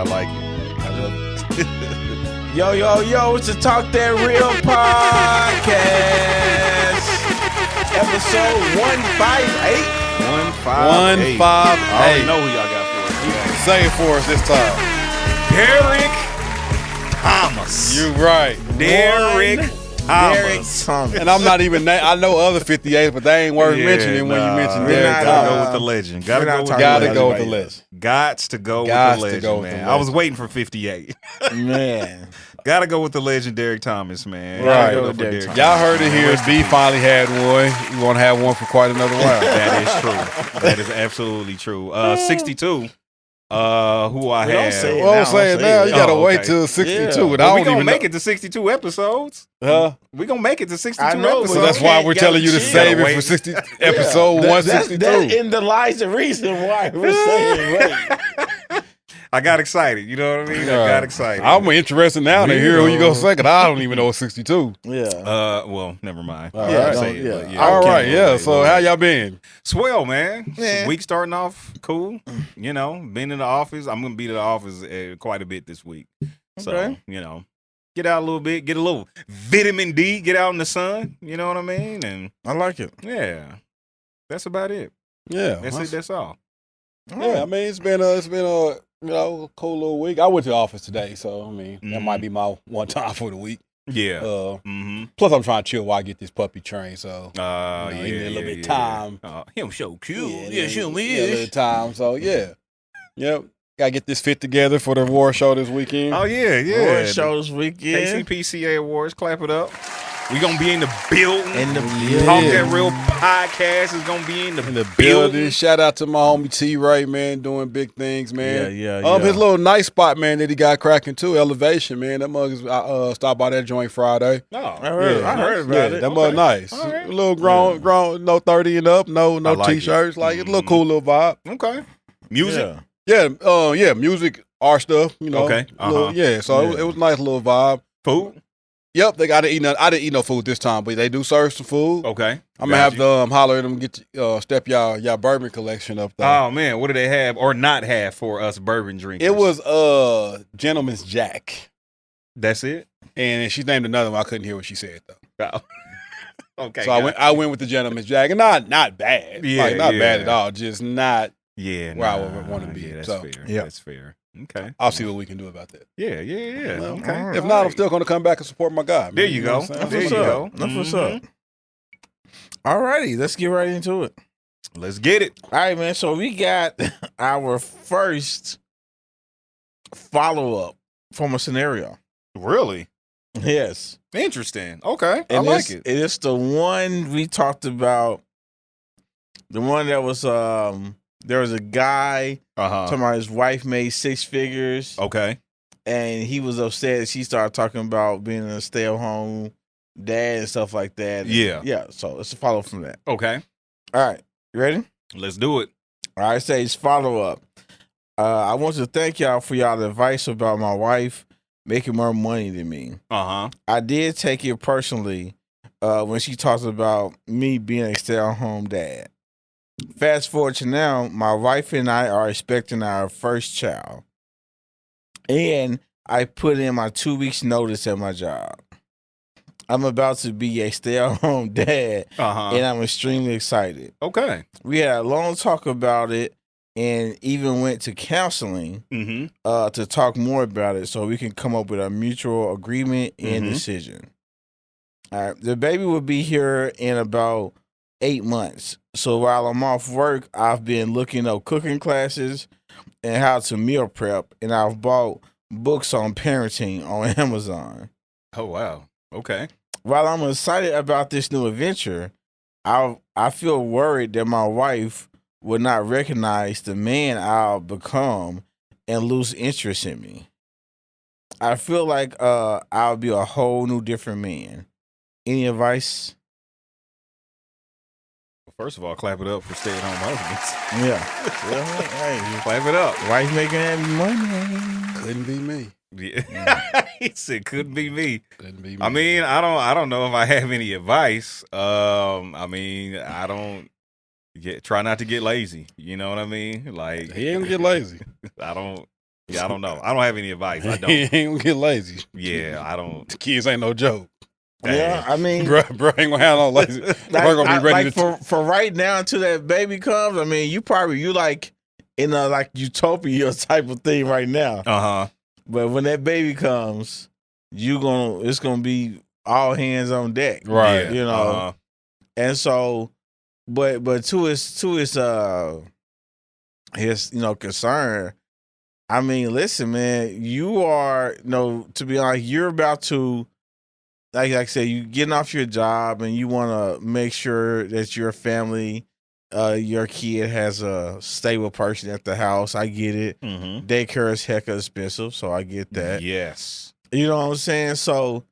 I like it. I love it. Yo, it's the Talk That Real podcast. Episode 158. 158. I already know who y'all got for us. Say it for us this time. Derek Thomas. You right. Derek Thomas. And I'm not even, I know other 58, but they ain't worth mentioning when you mention Derek Gotta Thomas. go with the legend. Gotta go with the legend. Gots to go with the legend, man. I was waiting for 58. Man. Gotta go with the legend, Derek Thomas, man. Right. Y'all heard it here. B finally had one. You want to have one for quite another while. That is true. That is absolutely true. 62. Who I had. Well, I'm saying now. You gotta wait till 62. Yeah. And we gonna make it to 62 episodes. We gonna make it to 62 episodes. So that's why we're telling you to save it for 60 episode 162. That in the lies the reason why we're saying wait. I got excited. You know what I mean? I got excited. I'm interested now to hear who you gonna say, because I don't even know it's 62. Yeah. Well, never mind. All right. So how y'all been? Swell, man. Week starting off cool. You know, been in the office. I'm gonna be to the office quite a bit this week. So you know, get out a little bit, get a little vitamin D, get out in the sun. You know what I mean? And I like it. Yeah, that's about it. Yeah, that's it. That's all. Yeah, I mean it's been a cool little week. I went to the office today, so I mean that might be my one time for the week. Yeah. Plus, I'm trying to chill while I get this puppy trained. So need a little bit of time. Him so cute. Him is. A little time. So yep. Gotta get this fit together for the award show this weekend. Oh yeah. Award show this weekend. KCPCA Awards. Clap it up. We gonna be in the building. Talk That Real podcast is gonna be in the building. Shout out to my homie T Ray, man, doing big things, man. Yeah. His little nice spot, man, that he got cracking too. Elevation, man. That mug is stopped by that joint Friday. Oh, I heard about it. That mug nice. Right. A little grown, no 30 and up, no like t-shirts. It's a little cool little vibe. Okay. Music. Yeah, music, art stuff. You know. Okay. So it was a nice little vibe. Food. Yep, they got to eat. I didn't eat no food this time, but they do serve some food. Okay, I'm gonna have to holler at them, get step y'all bourbon collection up there. Oh man, what do they have or not have for us bourbon drinkers? It was Gentleman's Jack. That's it. And she named another one. I couldn't hear what she said though. Oh. Okay. So I went with the Gentleman's Jack, and not bad. Yeah, not bad at all. Just not where I would want to be. Yeah, that's fair. Yeah, that's fair. Okay. I'll see what we can do about that. Yeah. Okay. If not, I'm still going to come back and support my guy. Man. There you go. There you go. That's what's up. All righty, let's get right into it. Let's get it. All right, man. So we got our first follow-up from a scenario. Really? Yes. Interesting. Okay. And I like it. It is the one we talked about. The one that was there was a guy talking about his wife made 6 figures. Okay. And he was upset. She started talking about being a stay-at-home dad and stuff like that. Yeah. So it's a follow from that. Okay. All right. You ready? Let's do it. All right. Says follow-up. I want to thank y'all for y'all advice about my wife making more money than me. I did take it personally when she talks about me being a stay-at-home dad. Fast forward to now, my wife and I are expecting our first child. And I put in my 2 weeks notice at my job. I'm about to be a stay-at-home dad, and I'm extremely excited. Okay. We had a long talk about it and even went to counseling to talk more about it so we can come up with a mutual agreement and decision. All right. The baby will be here in about 8 months. So while I'm off work, I've been looking up cooking classes and how to meal prep, and I've bought books on parenting on Amazon. Oh, wow. Okay. While I'm excited about this new adventure, I feel worried that my wife will not recognize the man I'll become and lose interest in me. I feel like I'll be a whole new different man. Any advice? First of all, clap it up for stay-at-home husbands. Yeah. Hey, clap it up. Wife making that money. Couldn't be me. Yeah. He said, couldn't be me. Couldn't be me. I mean, I don't know if I have any advice. I mean, I don't try not to get lazy. You know what I mean? Like, he ain't gonna get lazy. I don't. Yeah, I don't know. I don't have any advice. I don't. He ain't gonna get lazy. Yeah, I don't. The kids ain't no joke. Yeah, I mean, bro ain't gonna have no lazy. Gonna be ready for right now until that baby comes. I mean, you like in a like utopia type of thing right now. But when that baby comes, it's gonna be all hands on deck, right? You know, and so, but to his concern. I mean, listen, man, you are to be honest, you're about to. Like I said, you getting off your job and you want to make sure that your family, your kid has a stable person at the house. I get it. Daycare is hecka expensive, so I get that. Yes. You know what I'm saying? So,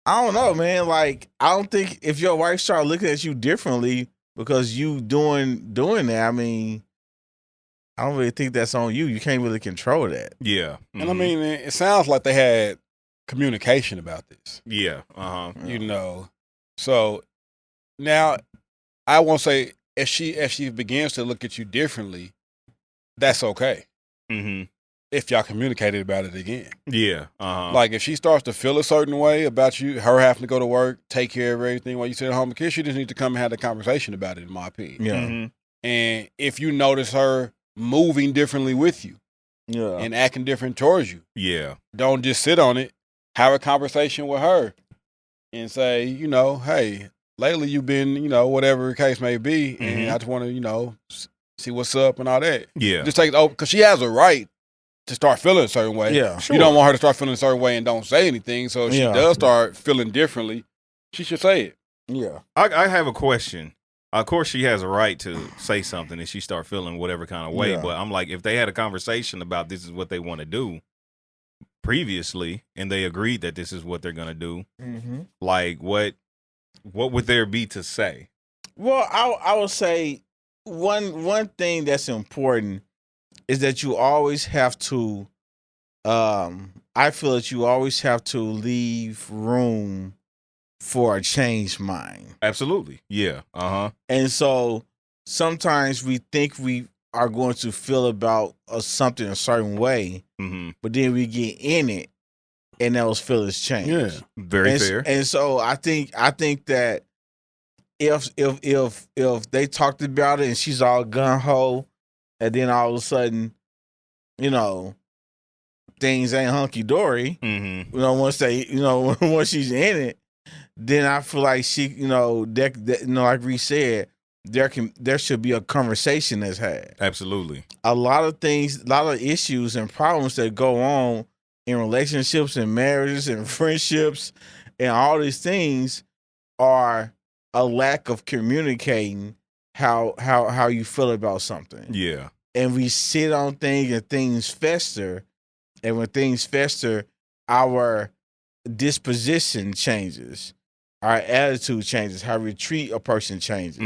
I don't know, man. Like, I don't think if your wife start looking at you differently because you doing that, I mean, I don't really think that's on you. You can't really control that. Yeah. And I mean, it sounds like they had communication about this. Yeah. You know. So now I won't say if she begins to look at you differently, that's okay. If y'all communicated about it again. Yeah. Like if she starts to feel a certain way about you, her having to go to work, take care of everything while you sit at home, because she just need to come and have a conversation about it, in my opinion. Yeah. And if you notice her moving differently with you, and acting different towards you, don't just sit on it. Have a conversation with her and say, hey, lately you've been, whatever the case may be, and I just want to, see what's up and all that. Yeah. Just take it over, because she has a right to start feeling a certain way. Yeah, sure. You don't want her to start feeling a certain way and don't say anything. So if she does start feeling differently, she should say it. Yeah. I have a question. Of course, she has a right to say something if she start feeling whatever kind of way. But I'm like, if they had a conversation about this is what they want to do previously, and they agreed that this is what they're gonna do, like what would there be to say? Well, I would say one thing that's important is that you always have to. I feel that you always have to leave room for a changed mind. Absolutely, yeah. And so sometimes we think we are going to feel about something a certain way, but then we get in it, and those feelings change. Yeah, very fair. And so I think that if they talked about it and she's all gung ho, and then all of a sudden, things ain't hunky dory. Once she's in it, then I feel like she, like Rece said, there should be a conversation that's had. Absolutely. A lot of things, a lot of issues and problems that go on in relationships and marriages and friendships and all these things are a lack of communicating how you feel about something. Yeah. And we sit on things and things fester. And when things fester, our disposition changes. Our attitude changes. How we treat a person changes.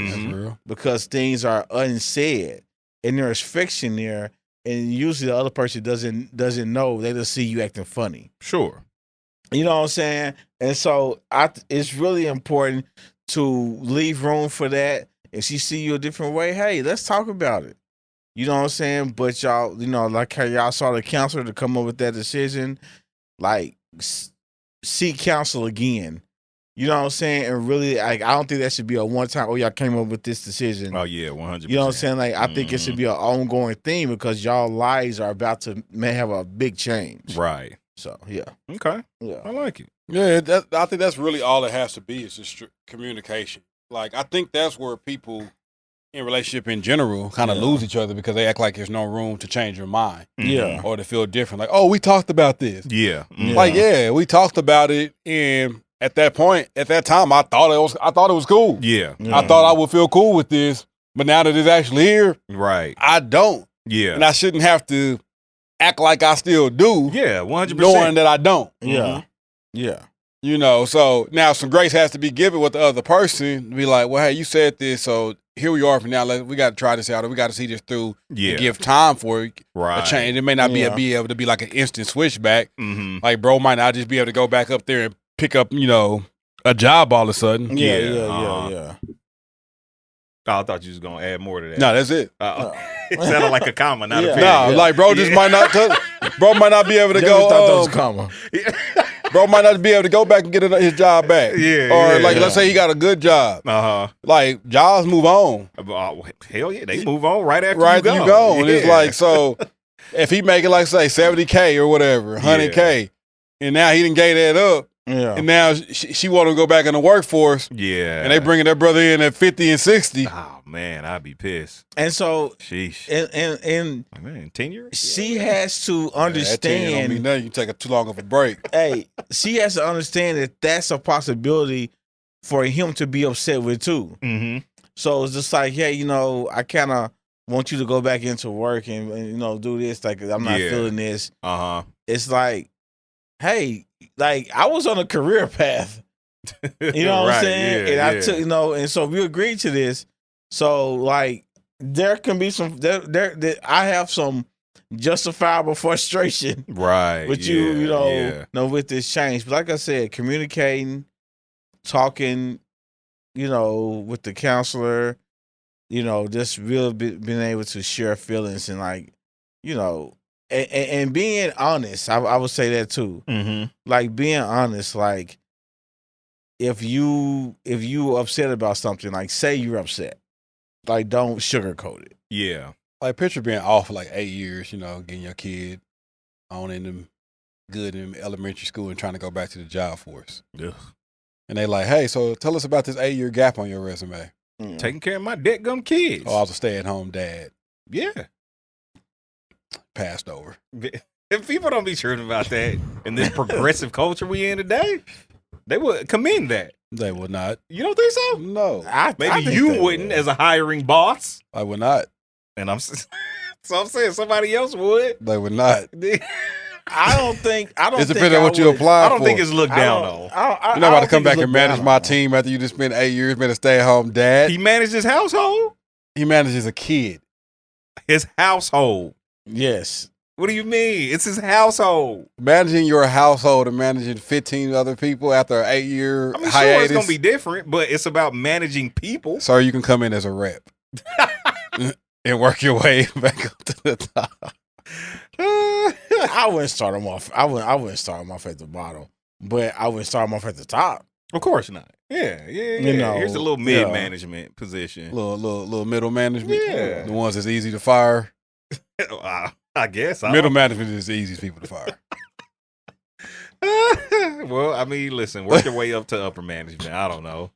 Because things are unsaid. And there's friction there. And usually the other person doesn't know. They just see you acting funny. Sure. You know what I'm saying? And so it's really important to leave room for that. If she see you a different way, hey, let's talk about it. You know what I'm saying? But y'all, like how y'all saw the counselor to come up with that decision, like seek counsel again. You know what I'm saying? And really, like, I don't think that should be a one time, y'all came up with this decision. Oh, yeah, 100%. You know what I'm saying? Like, I think it should be an ongoing thing because y'all lives are about to may have a big change. Right. So, yeah. Okay. Yeah. I like it. Yeah, I think that's really all it has to be is just communication. Like, I think that's where people in relationship in general kind of lose each other because they act like there's no room to change your mind. Yeah. Or to feel different. Like, oh, we talked about this. Yeah. Like, we talked about it, and at that point, at that time, I thought it was cool. Yeah. I thought I would feel cool with this, but now that it's actually here, right, I don't. Yeah. And I shouldn't have to act like I still do. Yeah, 100%. Knowing that I don't. Yeah. Yeah. So now some grace has to be given with the other person. Be like, well, hey, you said this, so here we are for now. We got to try this out, or we got to see this through. Yeah. And give time for a change. It may not be able to be like an instant switchback. Like, bro might not just be able to go back up there and pick up, a job all of a sudden. Yeah. I thought you was gonna add more to that. No, that's it. It sounded like a comma, not a period. No, like bro just might not touch. Bro might not be able to go. Thought that was coming. Bro might not be able to go back and get his job back. Yeah. Or let's say he got a good job. Like jobs move on. Hell yeah, they move on right after you go. And it's like, so if he make it like say $70K or whatever, $100K, and now he didn't gave that up. Yeah. And now she want to go back in the workforce. Yeah. And they bringing their brother in at 50 and 60. Oh man, I'd be pissed. And so sheesh. And man, 10 years? She has to understand. That don't mean nothing. You take too long of a break. Hey, she has to understand that that's a possibility for him to be upset with too. Mm-hmm. So it's just like, hey, I kind of want you to go back into work and do this. Like, I'm not feeling this. It's like, hey, like I was on a career path. You know what I'm saying? And I took, and so we agreed to this. So like there can be some I have some justifiable frustration with you, with this change. But like I said, communicating, talking, with the counselor, just really being able to share feelings and like, and being honest. I would say that too. Mm-hmm. Like being honest, like if you upset about something, like say you're upset. Like, don't sugarcoat it. Yeah. Like, picture being off for like 8 years, getting your kid on in them good in elementary school and trying to go back to the job force. Ugh. And they like, hey, so tell us about this 8-year gap on your resume. Taking care of my dead-gum kids. Oh, I was a stay-at-home dad. Yeah. Passed over. If people don't be sure about that in this progressive culture we in today, they would commend that. They would not. You don't think so? No. Maybe you wouldn't as a hiring boss. I would not. And I'm saying somebody else would. They would not. I don't think. It's depending on what you apply for. I don't think it's looked down though. You're not about to come back and manage my team after you just spent 8 years being a stay-at-home dad. He managed his household. He manages a kid. His household. Yes. What do you mean? It's his household. Managing your household and managing 15 other people after an 8-year hiatus. Sure, it's going to be different, but it's about managing people. So you can come in as a rep and work your way back up to the top. I wouldn't start him off. I wouldn't start him off at the bottom, but I wouldn't start him off at the top. Of course not. Yeah. Here's a little mid-management position. Little middle management. Yeah. The ones that's easy to fire. I guess. Middle management is the easiest people to fire. Well, I mean, listen, work your way up to upper management. I don't know.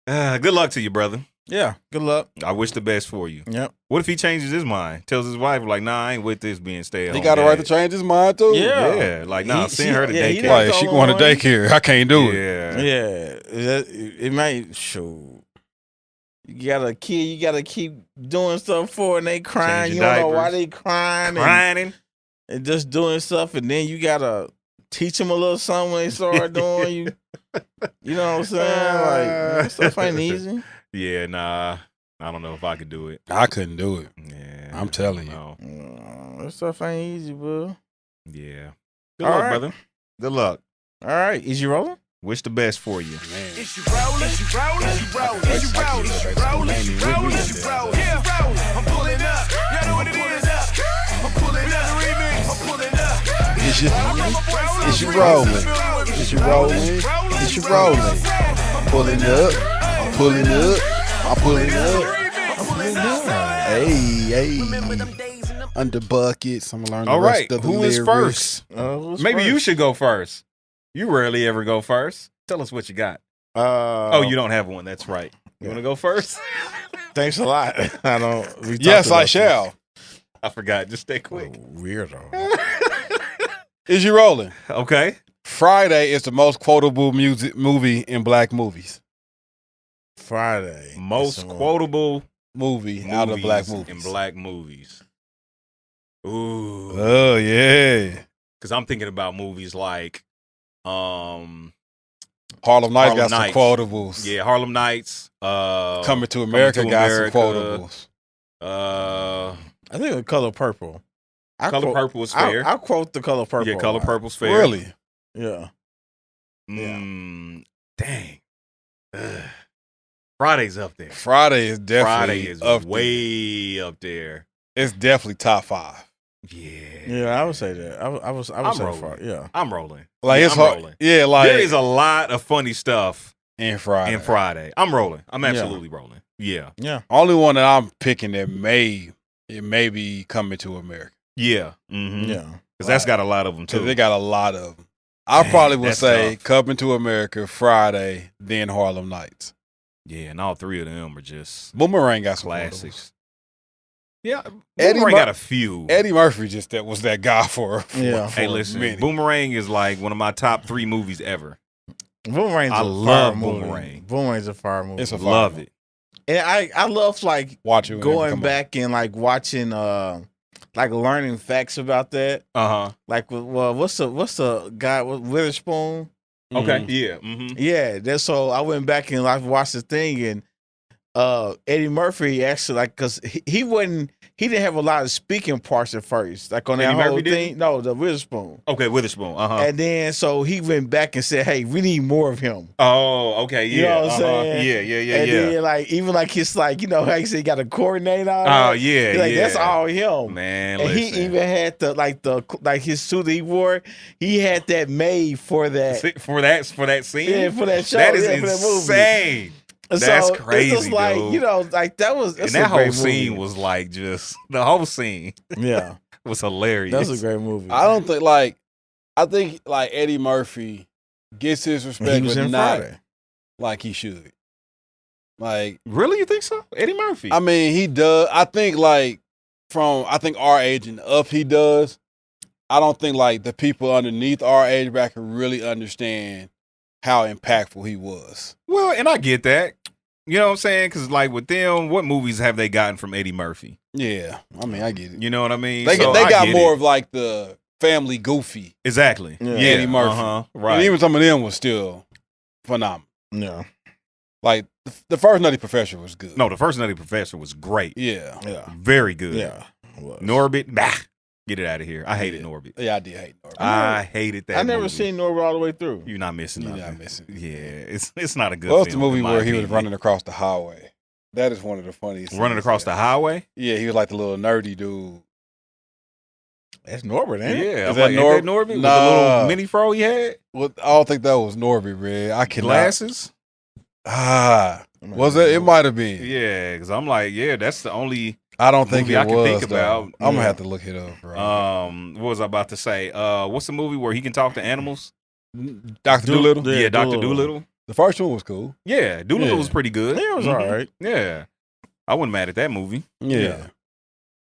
Good luck to you, brother. Yeah, good luck. I wish the best for you. Yep. What if he changes his mind? Tells his wife, like, nah, I ain't with this being stay-at-home. He got a right to change his mind, too? Yeah. Like, nah, send her to daycare. Like, she going to daycare. I can't do it. Yeah. It might, show. You got a kid, you got to keep doing stuff for, and they crying. You don't know why they crying. And just doing stuff, and then you got to teach them a little something when they start doing. You know what I'm saying? Like, that stuff ain't easy. Yeah, nah. I don't know if I could do it. I couldn't do it. Yeah. I'm telling you. That stuff ain't easy, bro. Yeah. Good luck, brother. Good luck. All right. Is you rolling? Wish the best for you. Man. Is you rolling? Is you rolling? Is you rolling? Is you rolling? Is you rolling? Is you rolling? Is you rolling? Yeah, rolling. I'm pulling up. Y'all know what it is. I'm pulling up. I'm pulling up. Is you rolling? Is you rolling? Is you rolling? I'm pulling up. I'm pulling up. I'm pulling up. I'm pulling up. Hey. Under buckets. I'm gonna learn the rest of the Who is lyrics. first? Maybe you should go first. You rarely ever go first. Tell us what you got. You don't have one. That's right. You want to go first? Thanks a lot. I don't. Yes, I shall. I forgot. Just stay quick. Weirdo. Is you rolling? Okay. Friday is the most quotable movie in black movies. Friday. Most quotable movie out of black movies. In black movies. Ooh. Oh, yeah. Because I'm thinking about movies like Harlem Nights got some quotables. Yeah, Harlem Nights. Coming to America got some quotables. I think The Color Purple. Color Purple is fair. I quote The Color Purple. Yeah, Color Purple's fair. Really? Yeah. Dang. Friday's up there. Friday is definitely way up there. It's definitely top 5. Yeah, I would say that. I would say rolling. yeah. I'm rolling. Like it's hard. Rolling. Yeah, like there is a lot of funny stuff in Friday. I'm rolling. I'm absolutely rolling. Yeah. Yeah. Only one that I'm picking that may be Coming to America. Yeah. Mm-hmm. Yeah. Because that's got a lot of them too. They got a lot of them. I probably would say tough. Coming to America, Friday, then Harlem Nights. Yeah, and all three of them are just Boomerang got some classics. Yeah, Boomerang got a few. Eddie Murphy just was that guy for hey, listen, Boomerang is like one of my top 3 movies ever. Boomerang's I love Boomerang. Boomerang's a fire movie. It's a fire love movie. it. And I love like watching going back and like watching like learning facts about that. Like what's the guy with Witherspoon? Okay. Yeah. Mm-hmm. Yeah. That's so I went back and like watched the thing and Eddie Murphy actually like because he didn't have a lot of speaking parts at first, like on that whole thing. No, the Witherspoon. Okay, Witherspoon. And then so he went back and said, "Hey, we need more of him." Oh, okay, yeah. You know what I'm saying? Yeah. And then like even like his like how he said he got a coordinator. Oh yeah, like that's all him, man. And he even had the his suit that he wore. He had that made for that scene. Yeah, for that show. That is insane. For that That's crazy, it's just like, dude. Like that was and that whole scene was like just the whole scene. Yeah, was hilarious. That's a great movie. I think Eddie Murphy gets his respect, but not Friday. Like he should. Like, really, you think so, Eddie Murphy? I mean, he does. I think our age and up, he does. I don't think like the people underneath our age bracket really understand how impactful he was. Well, and I get that. You know what I'm saying? Because, like, with them, what movies have they gotten from Eddie Murphy? Yeah. I mean, I get it. You know what I mean? They got more of, like, the family goofy. Exactly. Yeah. Eddie Murphy. Right. And even some of them was still phenomenal. Yeah. Like, the first Nutty Professor was good. No, the first Nutty Professor was great. Yeah. Very good. Yeah. Norbit, get it out of here. I hated Norbit. Yeah, I did hate Norbit. I hated that. I never seen Norbit all the way through. You're not missing nothing. You're not missing. Yeah, it's not a good. Well, it's the movie where he was running across the highway. That is one of the funniest. Running across the highway? Yeah, he was like the little nerdy dude. That's Norbit, ain't it? Yeah, is that Norbit? Nah. With the little mini fro he had? Well, I don't think that was Norbit, man. I cannot. Glasses? Was it? It might have been. Yeah, because I'm like, that's the only. I don't think it I was. Can think about. I'm gonna have to look it up. Bro. What was I about to say? What's the movie where he can talk to animals? Dr. Dolittle. Yeah, Dr. Dolittle. The first one was cool. Yeah, Dolittle was pretty good. Yeah, it was all right. Yeah, I wasn't mad at that movie. Yeah.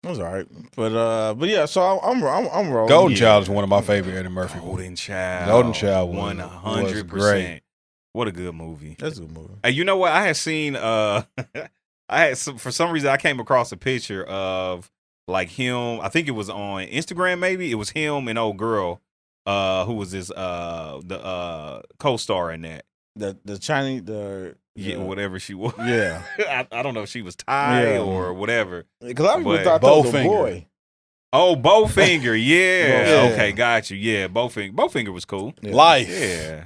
It was all right, but yeah. So I'm rolling. Golden Child is one of my favorite Eddie Murphy. Golden Child 100%. What a good movie. That's a good movie. Hey, you know what? I had seen. For some reason I came across a picture of like him. I think it was on Instagram. Maybe it was him and old girl, who was this the co-star in that. The Chinese whatever she was. Yeah, I don't know if she was Thai or whatever. Because I even thought that was a boy. Oh, Bowfinger, yeah. Okay, got you. Yeah, Bowfinger was cool. Yeah. Life, yeah,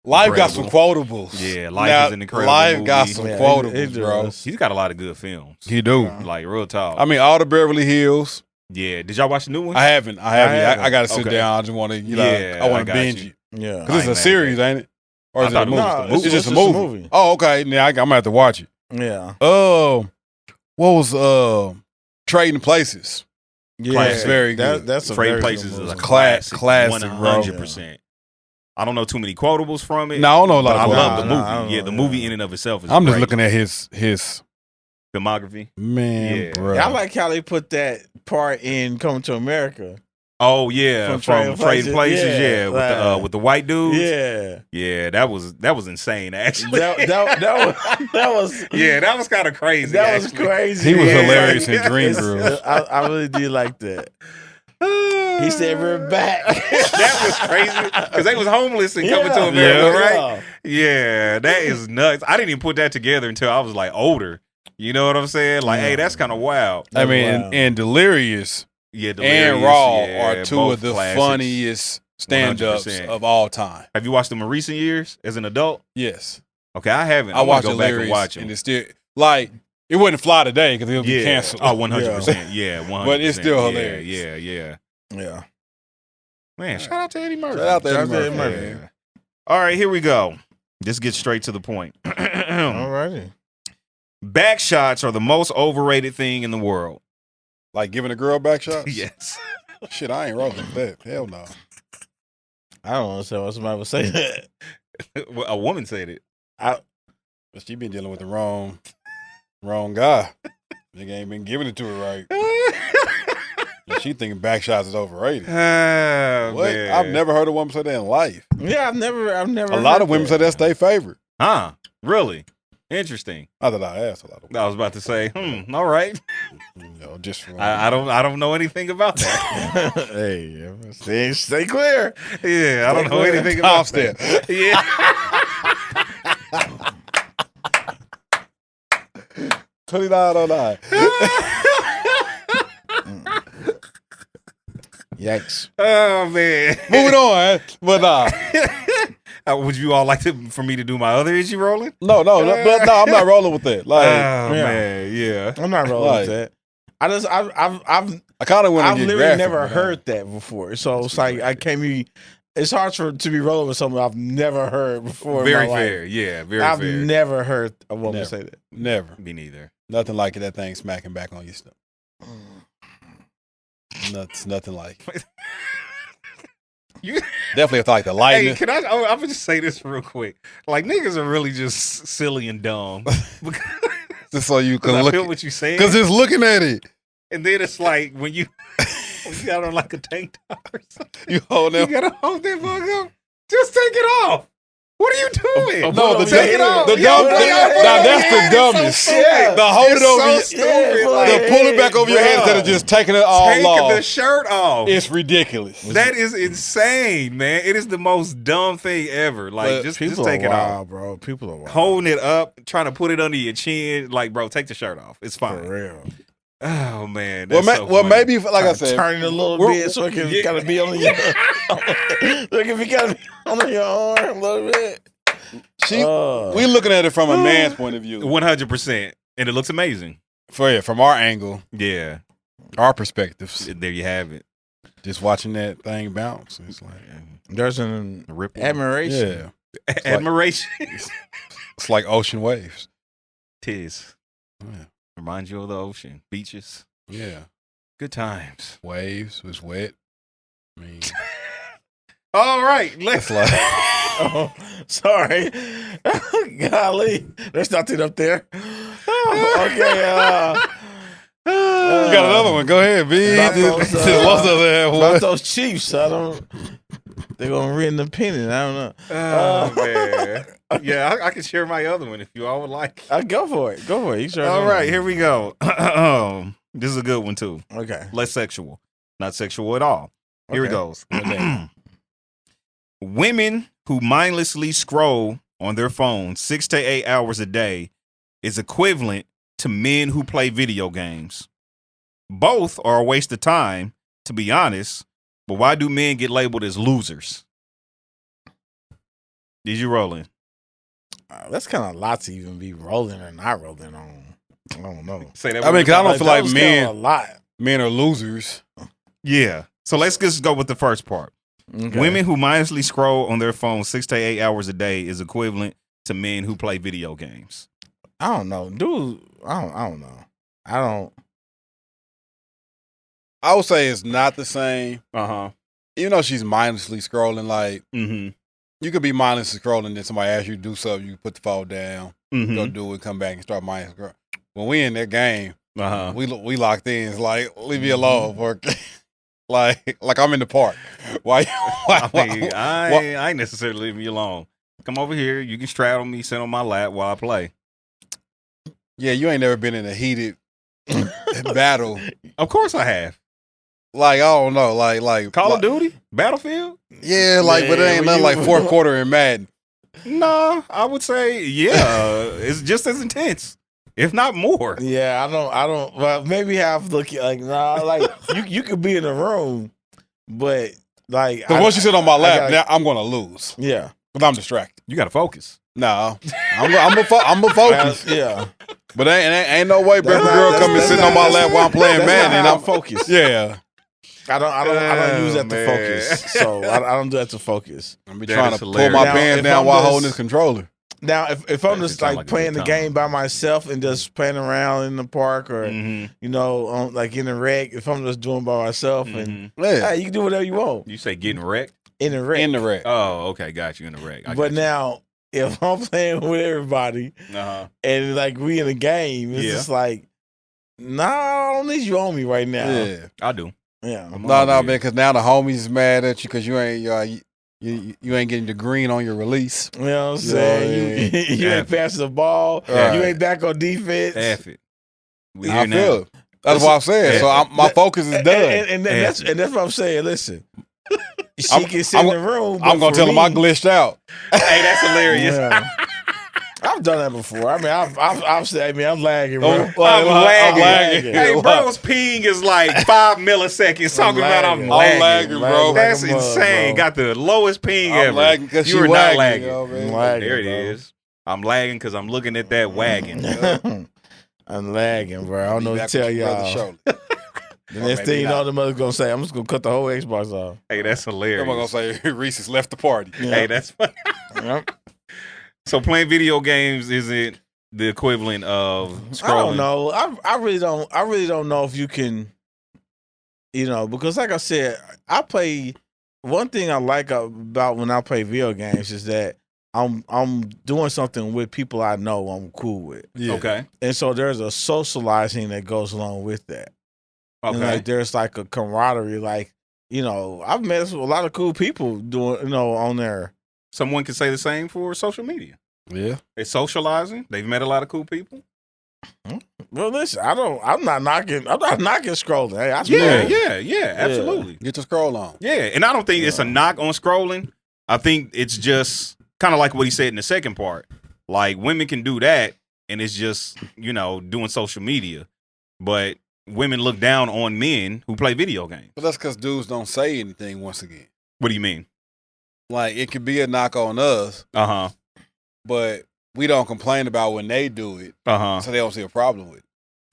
Life got some quotables. Yeah, Life is an incredible Life movie. got some quotables, bro. He's got a lot of good films. He do. Like real talk. I mean, all the Beverly Hills. Yeah, did y'all watch the new one? I haven't. I got to sit down. I just want to, I want to binge it. Yeah, because it's a series, ain't it? Or is it a movie? No, it's just a movie. Oh, okay. Now I'm gonna have to watch it. Yeah. What was Trading Places? Yeah, it's very good. That's a Trading Places is a classic, 100%. I don't know too many quotables from it. No, I don't know a lot. I love the movie. No, the movie in and of itself is. I'm just great. looking at his filmography. Man, bro. I like how they put that part in Coming to America. Oh yeah, from Trading Places. Yeah, with the white dudes. Yeah, that was insane. Actually, that was yeah, that was kind of crazy. That was crazy. He was hilarious in Dream Girls. I really did like that. He said we're back. That was crazy because they was homeless and coming to America, right? Yeah, that is nuts. I didn't even put that together until I was like older. You know what I'm saying? Like, hey, that's kind of wild. I mean, and Delirious. Yeah, Delirious, and Raw are two of the classics. funniest stand-ups 100%. of all time. Have you watched them in recent years as an adult? Yes. Okay, I haven't. I watched go Delirious back and watch them. And it's still like It wouldn't fly today because it'll be canceled. Oh, 100%. Yeah, 100%. But it's still hilarious. Yeah. Man, shout out to Eddie Murphy. Shout out to Eddie Murphy. Yeah. All right, here we go. Just get straight to the point. All righty. Back shots are the most overrated thing in the world. Like giving a girl back shots? Yes. Shit, I ain't rolling with that. Hell no. I don't understand why somebody would say that. A woman said it. But she been dealing with the wrong guy. Nigga ain't been giving it to her right. She thinking back shots is overrated. What? Man. I've never heard a woman say that in life. Yeah, I've never. A lot of women say that's their favorite. Huh? Really? Interesting. Not that I asked a lot of women. I was about to say, all right. Just from I don't know anything about that. Hey, stay clear. Yeah, I don't know anything about that. Yeah. 2909. Yikes. Oh man. Moving on, but would you all like for me to do my other issue rolling? No, I'm not rolling with that. Like, man, yeah. I'm not rolling with that. I kind of want to I've get literally graphic, never heard that before. So it's like I can't be. It's hard to be rolling with something I've never heard before. Very in my fair, life. yeah, very I've fair. never heard a woman say that. Never. Me neither. Nothing like that thing smacking back on your stuff. Nothing like it. You definitely have to like the lightning. Hey, I'm gonna just say this real quick. Like niggas are really just silly and dumb. Just so you can I look feel what you saying. because it's looking at it. And then it's like when you got on like a tank top or something. You hold them. You gotta hold that fuck up. Just take it off. What are you doing? No, take it off. Now that's the dumbest. So the hold it over so stupid. The pull it back over your head instead of just taking it all off. Taking the shirt off. It's ridiculous. That is insane, man. It is the most dumb thing ever. Like, just take it off, bro. People are wild. Holding it up, trying to put it under your chin. Like, bro, take the shirt off. It's fine. For real. Oh man. That's Well, maybe like I said, turn it a little bit so it can kind of be on your. Look if you got to be on your arm a little bit. We looking at it from a man's point of view. 100%, and it looks amazing. From our angle, yeah, our perspectives. There you have it. Just watching that thing bounce, it's like there's an admiration. Yeah, admiration. It's like ocean waves. Tis. Yeah. Reminds you of the ocean, beaches. Yeah, good times. Waves was wet. I mean, all right. Let's. Oh, sorry. Golly, there's nothing up there. Okay. You got another one. Go ahead, B. About those Chiefs. They're gonna win the pennant. I don't know. Oh man. Yeah, I can share my other one if you all would like. Go for it. Go for it. All right, here we go. This is a good one too. Okay. Less sexual, not sexual at all. Here it goes. Women who mindlessly scroll on their phone 6 to 8 hours a day is equivalent to men who play video games. Both are a waste of time, to be honest, but why do men get labeled as losers? Did you roll in? That's kind of a lot to even be rolling or not rolling on. I don't know. Say that. I mean, because I don't feel like men are losers. Yeah. So let's just go with the first part. Okay. Women who mindlessly scroll on their phone 6 to 8 hours a day is equivalent to men who play video games. I don't know, dude. I don't know. I would say it's not the same. Even though she's mindlessly scrolling, like you could be mindlessly scrolling, then somebody asks you to do something, you put the phone down, go do it, come back and start mindlessly scrolling. When we in that game, we locked in. It's like, leave me alone, work. Like I'm in the park. Why? I ain't necessarily leave me alone. Come over here. You can straddle me, sit on my lap while I play. Yeah, you ain't never been in a heated battle. Of course I have. Like, I don't know, like Call of Duty, Battlefield. Yeah, but it ain't nothing like fourth quarter in Madden. No, I would say it's just as intense, if not more. Yeah, I don't. Well, maybe have look like you could be in the room, but like once you sit on my lap, now I'm gonna lose. Yeah, but I'm distracted. You got to focus. No, I'm a focus. Yeah, But ain't no way baby girl coming sitting on my lap while I'm playing Madden and I'm focused. Yeah. I don't use that to focus. So I don't do that to focus. I'm be trying to pull my pants down while holding this controller. Now, if I'm just like playing the game by myself and just playing around in the park or you know, like in the wreck, if I'm just doing by myself and hey, you can do whatever you want. You say getting wrecked? In the wreck. In the wreck. Oh, okay, got you in the wreck. But now, if I'm playing with everybody and like we in a game, it's just like, nah, I don't need you on me right now. Yeah, I do. Yeah, no, man, because now the homies is mad at you because you ain't you ain't getting the green on your release. You know what I'm saying? You ain't passing the ball. Right. You ain't back on defense. F it. I feel it. That's what I'm saying. So my focus is done. And that's what I'm saying. Listen, she can sit in the room. I'm gonna tell him I glitched out. Hey, that's hilarious. Yeah. I've done that before. I mean, I've said, I mean, I'm lagging, bro. I'm lagging. Hey, bro's ping is like 5 milliseconds. Talking about I'm lagging, bro. That's insane. Got the lowest ping ever. Lagging because you are not lagging. There it is. I'm lagging because I'm looking at that wagon. I'm lagging, bro. I don't know what to tell y'all. The next thing you know, the mother's gonna say, I'm just gonna cut the whole Xbox off. Hey, that's hilarious. I'm gonna say Rece's left the party. Yeah. Hey, that's funny. Yep. So playing video games isn't the equivalent of scrolling? I don't know. I really don't know if you can, you know, because like I said, I play. One thing I like about when I play video games is that I'm doing something with people I know I'm cool with. Yeah. Okay. And so there's a socializing that goes along with that. Okay. And like there's like a camaraderie. Like, you know, I've met a lot of cool people doing, you know, on there. Someone can say the same for social media. Yeah. They're socializing. They've met a lot of cool people. Well, listen, I'm not knocking scrolling. Hey, Yeah, absolutely. Get your scroll on. Yeah, and I don't think it's a knock on scrolling. I think it's just kind of like what he said in the second part. Like, women can do that, and it's just, you know, doing social media. But women look down on men who play video games. But that's because dudes don't say anything once again. What do you mean? Like, it could be a knock on us. But we don't complain about when they do it. So they don't see a problem with it.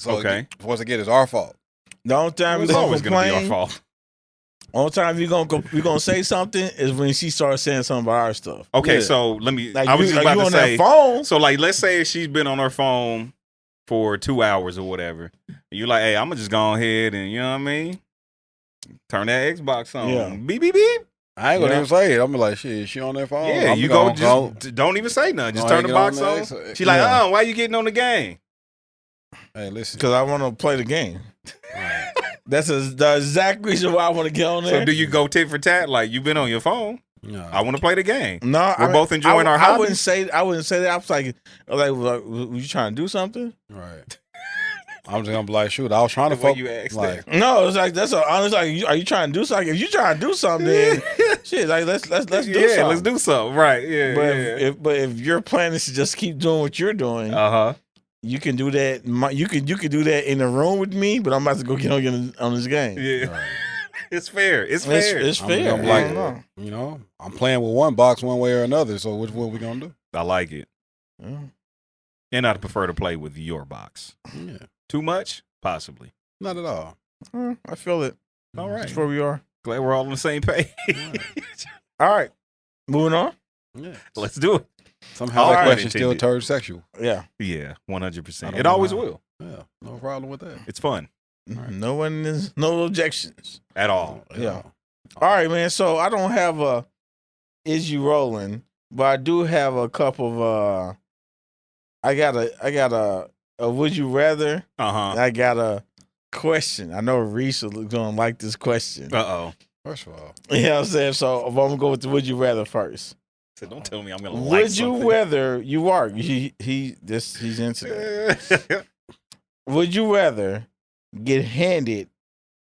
So once again, it's our fault. The only time it's always going to be our fault. Only time you're gonna say something is when she starts saying something about our stuff. Okay, so let me. Like I was just about to say. Phone. So like, let's say she's been on her phone for 2 hours or whatever. And you're like, hey, I'm gonna just go ahead and, you know what I mean, turn that Xbox on. Yeah. Beep beep beep. I ain't gonna even say it. I'm like, shit, is she on that phone? Yeah, you go just don't even say nothing. Just turn the box on. She's like, oh, why you getting on the game? Hey, listen, because I want to play the game. That's the exact reason why I want to get on there. So do you go tit for tat? Like, you've been on your phone. No. I want to play the game. No, we're both enjoying our hobby. I wouldn't say that. I was like, were you trying to do something? Right. I'm just gonna be like, shoot, I was trying to fuck you asked like, no, it's like that's honest. Like, are you trying to do something? If you trying to do something, then shit, like let's do something. Yeah, let's do something. Right. Yeah. But if your plan is to just keep doing what you're doing, you can do that. You can do that in the room with me, but I'm about to go get on this game. Yeah. Right. It's fair. It's fair. I'm like, you know, I'm playing with one box one way or another. So which one we gonna do? I like it. Yeah. And I'd prefer to play with your box. Yeah. Too much? Possibly. Not at all. I feel it. All right. That's where we are. Glad we're all on the same page. All right. Moving on. Yeah. Let's do it. Somehow that question's still turd sexual. Yeah. Yeah, 100%. It always will. Yeah. No problem with that. It's fun. Right. No objections. At all. Yeah. All right, man. So I don't have a Is You Rolling, but I do have a couple of I got a Would You Rather. I got a question. I know Rece is gonna like this question. First of all. You know what I'm saying? So I'm gonna go with the Would You Rather first. So don't tell me I'm gonna like Would you rather you are he's into that. Would you rather get handed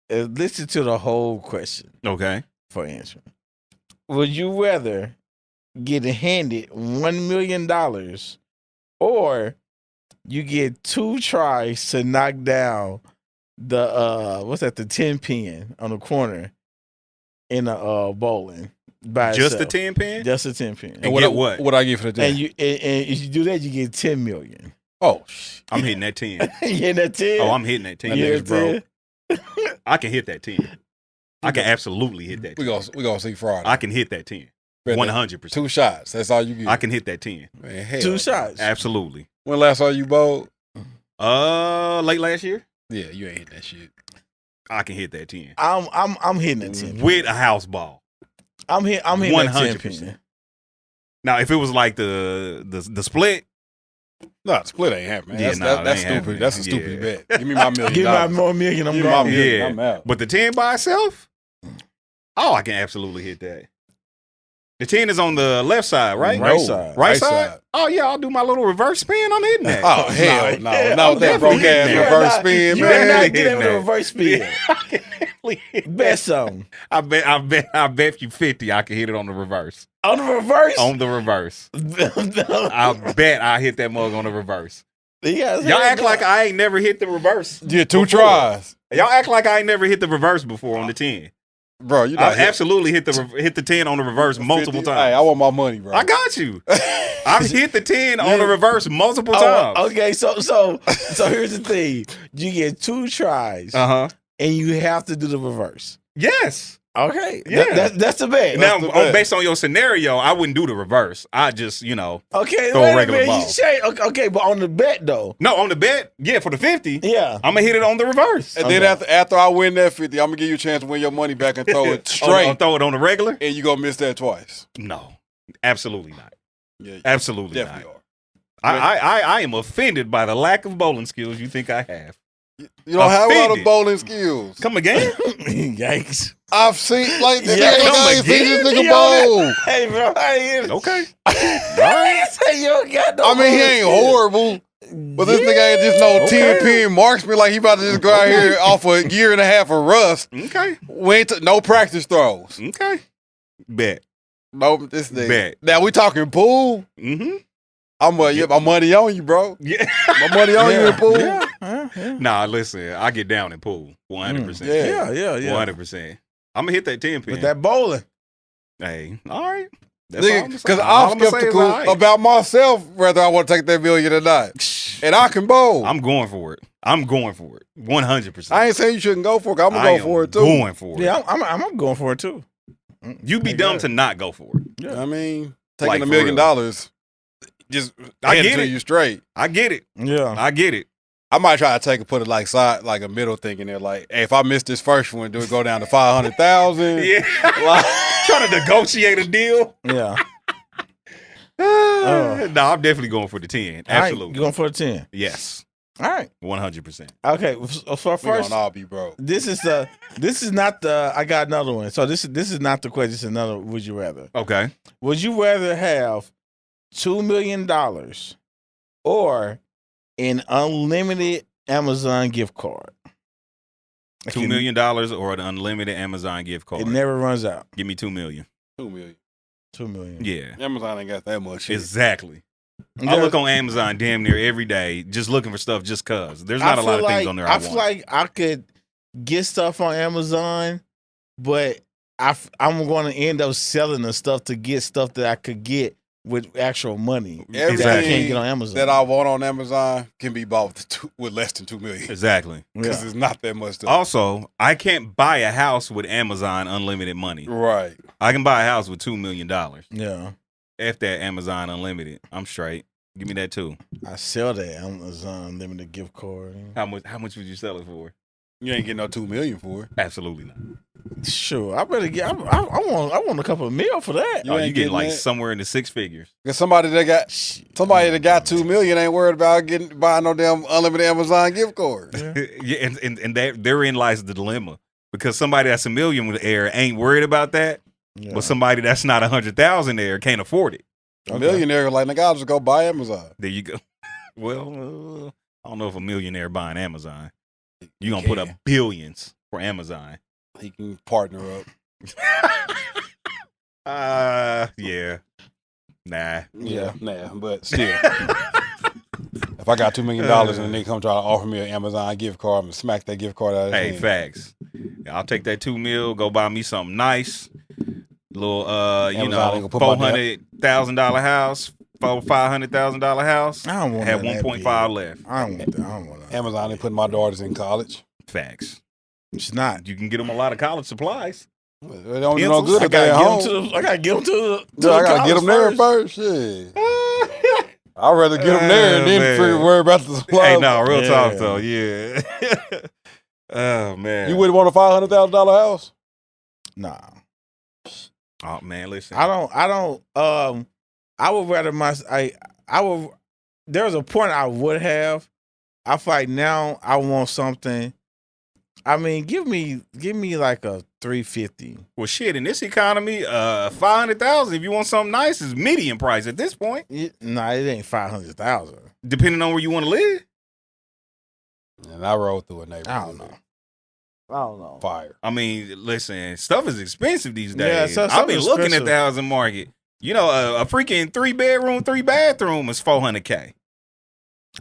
listen to the whole question. Okay. For answering. Would you rather get handed $1 million or you get 2 tries to knock down the the 10 pin on the corner in a bowling by just itself. the 10 pin? Just the 10 pin. And what? What I get for the 10? And if you do that, you get $10 million. Oh, I'm hitting that 10. You hitting that 10? Oh, I'm hitting that 10. Niggas, bro. I can hit that 10. I can absolutely hit that 10. We gonna see Friday. I can hit that 10. 100%. 2 shots. That's all you get. I can hit that 10. Man, hell, 2 shots. Absolutely. When last saw you bowled? Late last year. Yeah, you ain't hitting that shit. I can hit that 10. I'm hitting that 10 with a house ball. I'm hitting 100%. Now, if it was like the split. No, the split ain't happening. Yeah, that's stupid. Happening. That's a stupid bet. Give me my $1 million. Give me my more million. I'm gone. Yeah, I'm out. But the 10 by itself, I can absolutely hit that. The 10 is on the left side, right? Right side? Oh, yeah, I'll do my little reverse spin. I'm hitting that. Oh, hell no. Not with that broke-ass reverse spin, you man. better not get in with a reverse spin. Bet something. I bet you 50 I can hit it on the reverse. On the reverse? On the reverse. I bet I hit that mug on the reverse. Y'all act like I ain't never hit the reverse. Yeah, 2 tries. Y'all act like I ain't never hit the reverse before on the 10. Bro, you I've absolutely hit the 10 on the reverse multiple times. Hey, I want my money, bro. I got you. I've hit the 10 on the reverse multiple times. Okay, so here's the thing. You get 2 tries. And you have to do the reverse. Yes. Okay. Yeah. That's the bet. Now, based on your scenario, I wouldn't do the reverse. I just, okay, throw a regular ball. Okay, but on the bet though. No, on the bet, yeah, for the 50, yeah, I'm gonna hit it on the reverse. And then after I win that 50, I'm gonna give you a chance to win your money back and throw it straight. Throw it on the regular, and you gonna miss that twice. No, absolutely not. Yeah, absolutely definitely not. I am offended by the lack of bowling skills you think I have. You don't have a lot of bowling skills. Come again? Yikes. I've seen, like, I ain't seen this nigga bowl. Hey, bro. Okay. I mean, he ain't horrible. But this nigga ain't just no 10-pin marksman like he about to just go out here off a year and a half of rust. Okay. No practice throws. Okay. Bet. No, this nigga. Bet. Now we talking pool? Mm-hmm. I'm my money on you, bro. Yeah. My money on you in pool. Yeah. Nah, listen, I get down in pool 100%. Yeah. 100%. I'm gonna hit that 10 pin. With that bowling. Hey, all right. Because I'm skeptical about myself whether I want to take that $1 million or not. And I can bowl. I'm going for it. 100%. I ain't saying you shouldn't go for it. I'm gonna go for it too. Going for it. Yeah, I'm going for it too. You'd be dumb to not go for it. Yeah. I mean, taking $1 million. Just I get it. You straight. I get it. Yeah, I get it. I might try to put it like a middle thing in there. Like, hey, if I miss this first one, do it go down to 500,000? Yeah, like, trying to negotiate a deal. Yeah. No, I'm definitely going for the 10. Absolutely, right, you going for the 10? Yes. All right, 100%. Okay, so first, we gonna all be broke. This is not the. I got another one. So this is not the question. It's another. Would you rather? Okay. Would you rather have $2 million or an unlimited Amazon gift card? $2 million or an unlimited Amazon gift card? It never runs out. Give me $2 million. $2 million. $2 million. Yeah. Amazon ain't got that much shit. Exactly. I look on Amazon damn near every day just looking for stuff just because. There's not a lot of things on there I feel like I could get stuff on Amazon, but I'm going to end up selling the stuff to get stuff that I could get with actual money Everything that I can't get on Amazon. That I want on Amazon can be bought with less than $2 million. Exactly. Because it's not that much stuff. Also, I can't buy a house with Amazon unlimited money. Right. I can buy a house with $2 million. Yeah. F that Amazon unlimited. I'm straight. Give me that too. I sell that Amazon unlimited gift card. How much would you sell it for? You ain't getting no $2 million for it. Absolutely not. Sure, I better get. I want a couple of mil for that. You getting like somewhere in the 6 figures. Because somebody that got $2 million ain't worried about buying no damn unlimited Amazon gift card. Yeah, and therein lies the dilemma, because somebody that's $1 million with air ain't worried about that, but somebody that's not 100,000 there can't afford it. A millionaire like, nigga, I'll just go buy Amazon. There you go. Well, I don't know if a millionaire buying Amazon. You gonna put up billions for Amazon. He can partner up. Yeah. Nah. Yeah, but still. If I got $2 million and they come try to offer me an Amazon gift card, I'm gonna smack that gift card out of his hand. Facts. I'll take that $2 million, go buy me something nice. Little $400,000 house, $500,000 house. I don't want had 1.5 left. I don't want that. I don't want that. Amazon, they putting my daughters in college. Facts. It's not. You can get them a lot of college supplies. They don't do no good if they're at home. I gotta get them to I gotta get them there first. Shit. I'd rather get them there and then worry about the supplies. Hey, no, real talk though. Yeah. Oh man. You wouldn't want a $500,000 house? Nah. Oh man, listen. I don't. I would rather I would. There was a point I would have. I feel like now I want something. I mean, give me like a 350. Well, shit, in this economy, $500,000 if you want something nice is median price at this point. Nah, it ain't 500,000. Depending on where you want to live. And I rode through a neighborhood. I don't know. Fire. I mean, listen, stuff is expensive these days. Yeah, I've been looking at the housing market. You know, a freaking 3-bedroom, 3-bathroom is $400K.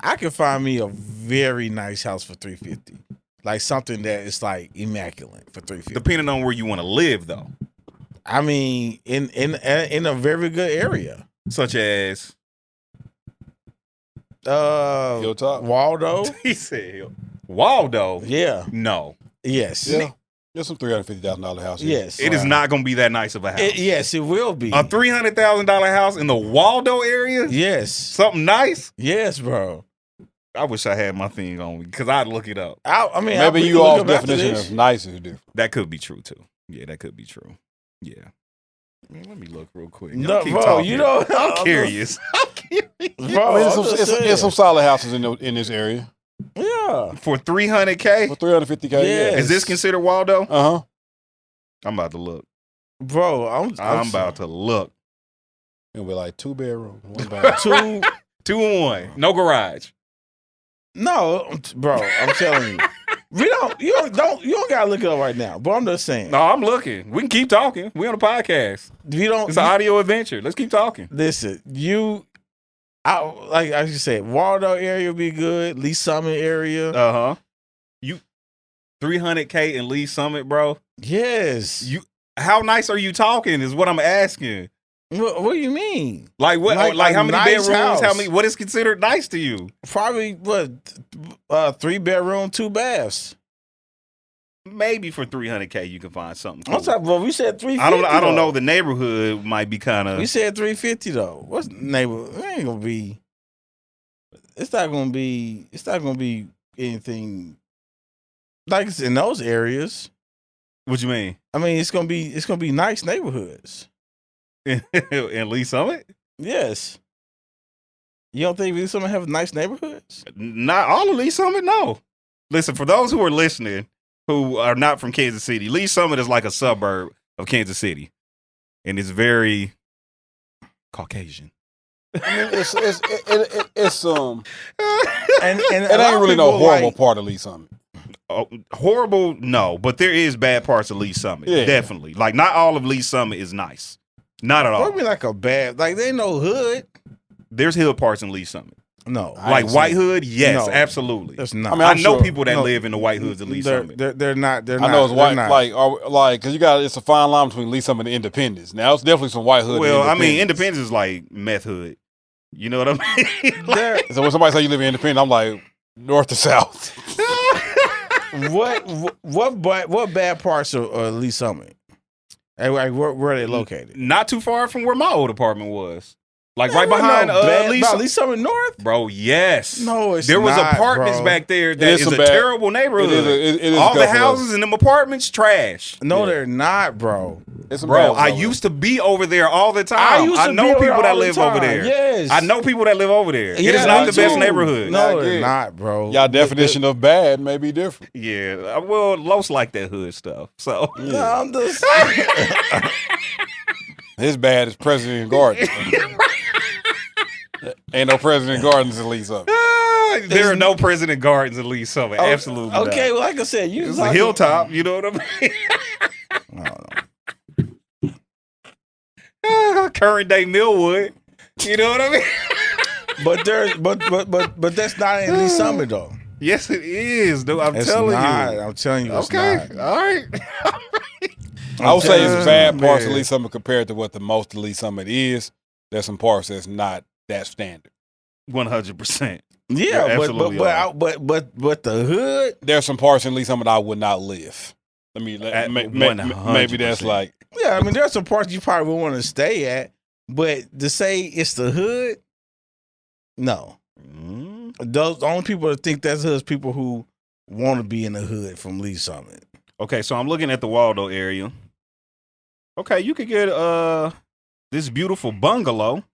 I can find me a very nice house for $350. Like something that is like immaculate for $350. Depending on where you want to live, though. I mean, in a very good area, such as Hilltop, Waldo. He said Waldo. Yeah. No. Yes. Yeah. There's some $350,000 houses. Yes. It is not going to be that nice of a house. Yes, it will be. A $300,000 house in the Waldo area? Yes. Something nice? Yes, bro. I wish I had my thing on because I'd look it up. I mean, maybe you all's definition of nice is different. That could be true too. Yeah, that could be true. Yeah. Man, let me look real quick. No, bro, talking. You know, I'm curious. I'm curious. Bro, I mean, it's some solid houses in this area. Yeah. For $300K? For $350K, yeah. Is this considered Waldo? Uh-huh. I'm about to look. Bro, I'm about to look. It'll be like 2 bedrooms, 1 bathroom. 2 and 1. No garage. No, bro, I'm telling you. You don't gotta look it up right now. But I'm just saying. No, I'm looking. We can keep talking. We on a podcast. It's an audio adventure. Let's keep talking. Listen, like I just said, Waldo area would be good. Lee Summit area. Uh-huh. You $300K in Lee Summit, bro? Yes. How nice are you talking is what I'm asking. What do you mean? Like what? Like how many nice bedrooms? House. What is considered nice to you? Probably 3-bedroom, 2 baths. Maybe for $300K you can find something. Cool. I'm talking, well, we said $350. I don't know. The neighborhood might be kind of. We said $350 though. What's neighborhood? It ain't gonna be. It's not gonna be. It's not gonna be anything like it's in those areas. What you mean? I mean, it's gonna be nice neighborhoods. In Lee Summit? Yes. You don't think Lee Summit have nice neighborhoods? Not all of Lee Summit, no. Listen, for those who are listening who are not from Kansas City, Lee Summit is like a suburb of Kansas City. And it's very Caucasian. I mean, it's and it ain't really no horrible part of Lee Summit. Horrible, no, but there is bad parts of Lee Summit. Yeah. Definitely. Like, not all of Lee Summit is nice. Not at all. What do you mean like a bad? Like, there ain't no hood. There's hood parts in Lee Summit. No. Like White Hood? Yes, no, absolutely. There's not. I mean, I know people that live in the White Hoods of Lee Summit. They're not. I know it's white, like, because it's a fine line between Lee Summit and Independence. Now, it's definitely some White Hood. Well, I mean, Independence is like meth hood. You know what I mean? Like, so when somebody say you live in Independence, I'm like, north to south. What bad parts of Lee Summit? Like, where are they located? Not too far from where my old apartment was. Like right behind Lee Summit North? Bro, yes. No, it's not, there was apartments back there that is a terrible neighborhood. It is all the houses in them apartments, trash. No, they're not, bro. Bro, I used to be over there all the time. I know people that live over there. Yes. I know people that live over there. It is not the best neighborhood. No, they're not, bro. Y'all definition of bad may be different. Yeah. Well, Los like that hood stuff. So yeah. No, I'm just his bad is President Gardens. Ain't no President Gardens in Lee Summit. There are no President Gardens in Lee Summit. Absolutely not. Okay, well, like I said, it's a hilltop. You know what I mean? I don't know. Current day Millwood. You know what I mean? But that's not in Lee Summit though. Yes, it is, dude. I'm telling you. I'm telling you, it's not. All right. I would say it's bad parts of Lee Summit compared to what the most of Lee Summit is. There's some parts that's not that standard. 100%. Yeah, but the hood. There's some parts in Lee Summit I would not live. Maybe that's like. Yeah, I mean, there's some parts you probably would want to stay at, but to say it's the hood, no. The only people that think that's hood is people who want to be in the hood from Lee Summit. Okay, so I'm looking at the Waldo area. Okay, you could get this beautiful bungalow.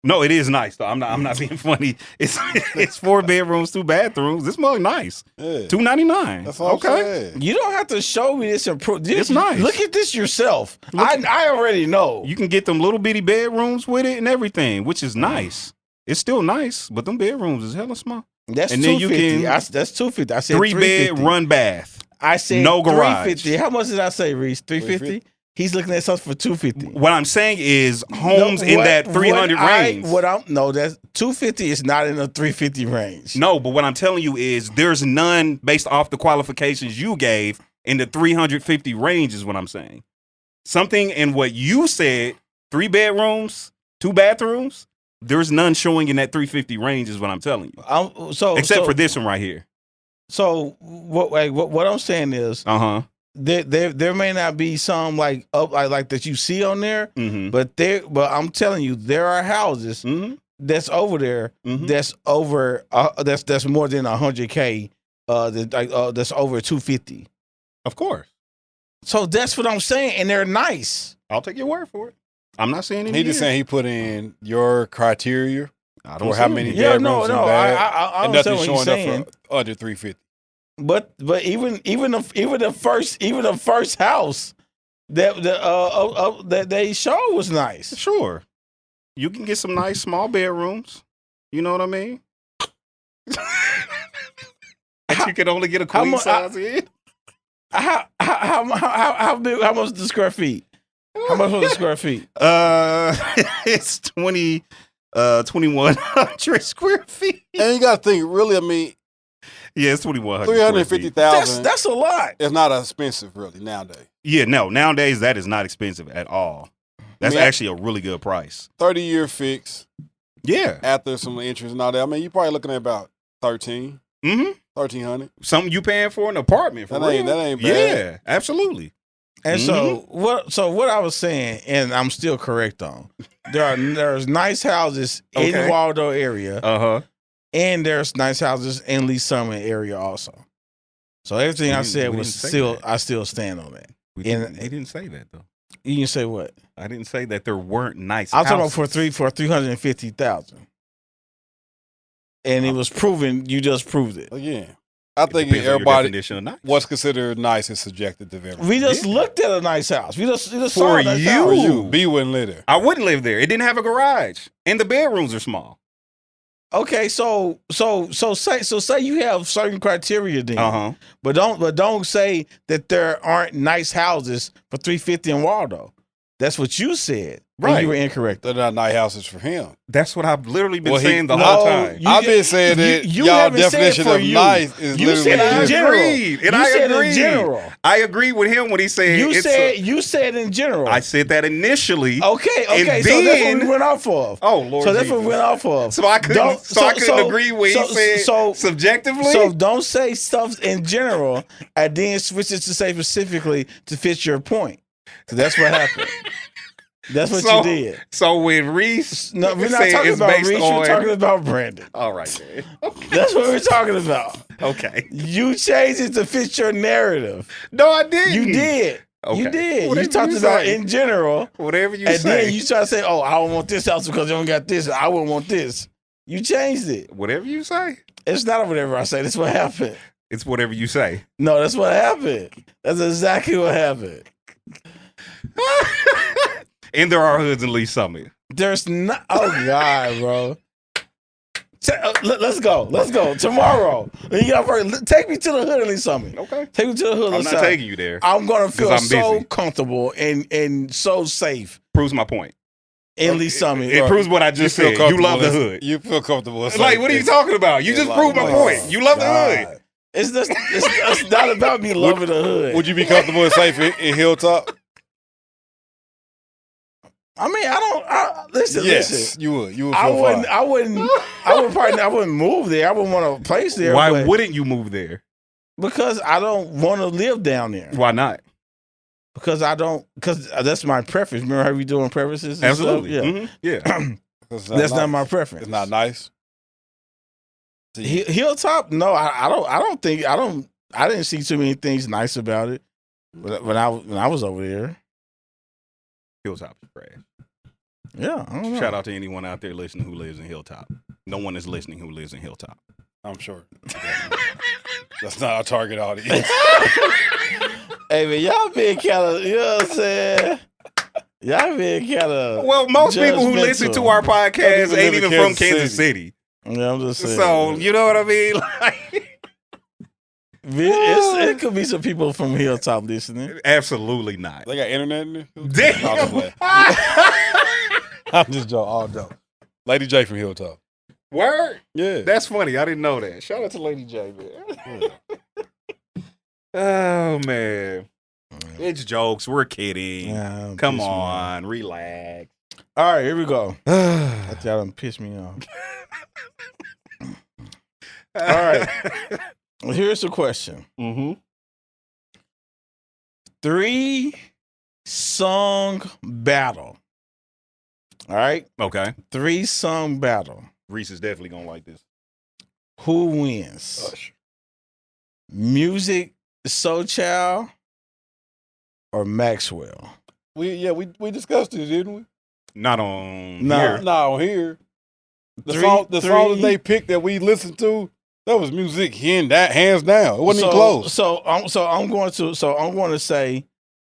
No, it is nice though. I'm not being funny. It's 4 bedrooms, 2 bathrooms. This mug nice. Yeah. $299. That's all okay. You don't have to show me this. It's nice. Look at this yourself. I already know. You can get them little bitty bedrooms with it and everything, which is nice. It's still nice, but them bedrooms is hella small. That's and $250. That's $250. I said 3 bed, 1 bath. I said no garage. $350. How much did I say, Rece? $350. He's looking at something for $250. What I'm saying is homes in that 300 range. That's $250 is not in the $350 range. No, but what I'm telling you is there's none based off the qualifications you gave in the 350 range is what I'm saying. Something in what you said, 3 bedrooms, 2 bathrooms, there's none showing in that 350 range is what I'm telling you. Except for this one right here. So what I'm saying is, there may not be some like that you see on there, but I'm telling you, there are houses that's over there that's over that's more than $100K. That's over $250. Of course. So that's what I'm saying, and they're nice. I'll take your word for it. I'm not saying anything. He just saying he put in your criteria. I don't for how many bedrooms I and nothing showing up for under 350. But even the first house that they showed was nice. Sure, you can get some nice small bedrooms. You know what I mean? You can only get a queen size in. How big? How much is the square feet? How much was the square feet? It's 2,100 square feet. And you got to think, really, I mean, yeah, it's 2,100. 350,000. That's a lot. It's not expensive, really, nowadays. Yeah, no, nowadays that is not expensive at all. That's actually a really good price. 30-year fix. Yeah. After some interest and all that, I mean, you're probably looking at about 13. $1,300. Something you paying for an apartment for real? That ain't bad. Yeah, absolutely. And so what I was saying, and I'm still correct on, there's nice houses in the Waldo area, and there's nice houses in Lee Summit area also. So everything I said was still I still stand on that. They didn't say that though. You didn't say what? I didn't say that there weren't nice. I was talking about for $350,000, and it was proven. You just proved it. Yeah. I think everybody, what's considered nice is subjective to everyone. We just looked at a nice house. We just saw for a nice you. house. For you. B wouldn't live there. I wouldn't live there. It didn't have a garage, and the bedrooms are small. Okay, so say you have certain criteria then, but don't say that there aren't nice houses for $350 in Waldo. That's what you said. Right. And you were incorrect. They're not nice houses for him. That's what I've literally been saying the whole time. I've been saying that y'all definition of nice is literally in general. And I agreed. In general. I agree with him when he said you said in general. I said that initially. Okay. So that's what we went off of. Oh Lord. So that's what we went off of. So I couldn't agree with he said subjectively. So don't say stuff in general and then switch it to say specifically to fit your point. So that's what happened. That's what you did. So when Rece, no, we're not talking about Rece. We're talking about Brandon. All right, man. Okay. That's what we're talking about. Okay. You changed it to fit your narrative. No, I didn't. You did. Okay. You did. Whatever you talked about in general. Whatever you say. And then you try to say, "Oh, I don't want this house because you don't got this. I wouldn't want this." You changed it. Whatever you say. It's not whatever I say. That's what happened. It's whatever you say. No, that's what happened. That's exactly what happened. And there are hoods in Lee Summit. There's not. Oh God, bro. Let's go. Tomorrow. Take me to the hood in Lee Summit. Okay. Take me to the hood. I'm not taking you there. I'm gonna feel so comfortable and so safe. Proves my point. In Lee Summit. It proves what I just said. You love the hood. You feel comfortable. Like, what are you talking about? You just proved my point. You love the hood. It's not about me loving the hood. Would you be comfortable and safe in Hilltop? I mean, listen. You would. You would. I wouldn't move there. I wouldn't want a place there. Why wouldn't you move there? Because I don't want to live down there. Why not? Because that's my preference. Remember how we doing preferences? Absolutely. Yeah. Mm-hmm. Yeah. That's not my preference. It's not nice. Hilltop? No, I didn't see too many things nice about it when I was over there. Hilltop is trash. Yeah. I don't know. Shout out to anyone out there listening who lives in Hilltop. No one is listening who lives in Hilltop. I'm sure. That's not our target audience. Hey, man, y'all being kind of, you know what I'm saying? Y'all being kind of. Well, most people who listen to our podcast ain't even from Kansas City. Yeah, I'm just saying. So, you know what I mean? Like, it could be some people from Hilltop listening. Absolutely not. They got internet in there? Damn. I'm just joking. All joke. Lady J from Hilltop. Word? Yeah. That's funny. I didn't know that. Shout out to Lady J, man. Oh, man. It's jokes. We're kidding. Yeah, come on. Relax. All right, here we go. That done pissed me off. All right. Here's the question. Mm-hmm. 3-song battle. All right? Okay. 3-song battle. Rece is definitely going to like this. Who wins? Music Soul Child or Maxwell? We discussed it, didn't we? Not on here. Not on here. The song that they picked that we listened to, that was music hands down. It wasn't even close. So I'm going to say,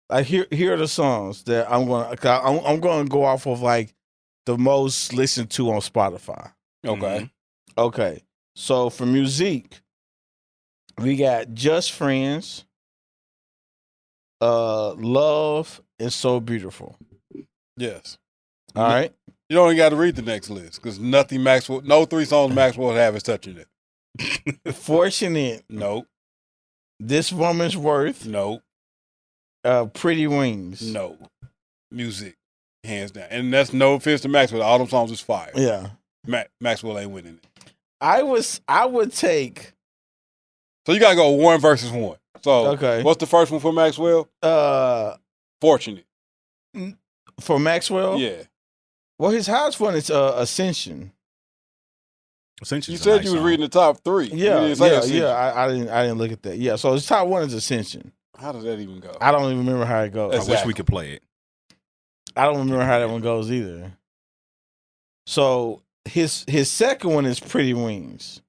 like, here are the songs that I'm going to go off of, like, the most listened to on Spotify. Okay. Okay. So for music, we got Just Friends, Love, and So Beautiful. Yes. All right. You don't even got to read the next list because no 3 songs Maxwell have is touching it. Fortunate. Nope. This Woman's Worth. Nope. Pretty Wings. No. Music. Hands down. And that's no offense to Maxwell. All them songs is fire. Yeah. Maxwell ain't winning it. I would take. So you got to go 1 versus 1. So okay. What's the first one for Maxwell? Fortunate. For Maxwell? Yeah. Well, his highest one is Ascension. Ascension. You said you was reading the top 3. Yeah, I didn't look at that. Yeah, so his top 1 is Ascension. How does that even go? I don't even remember how it goes. Exactly. I wish we could play it. I don't remember how that one goes either. So his second one is Pretty Wings.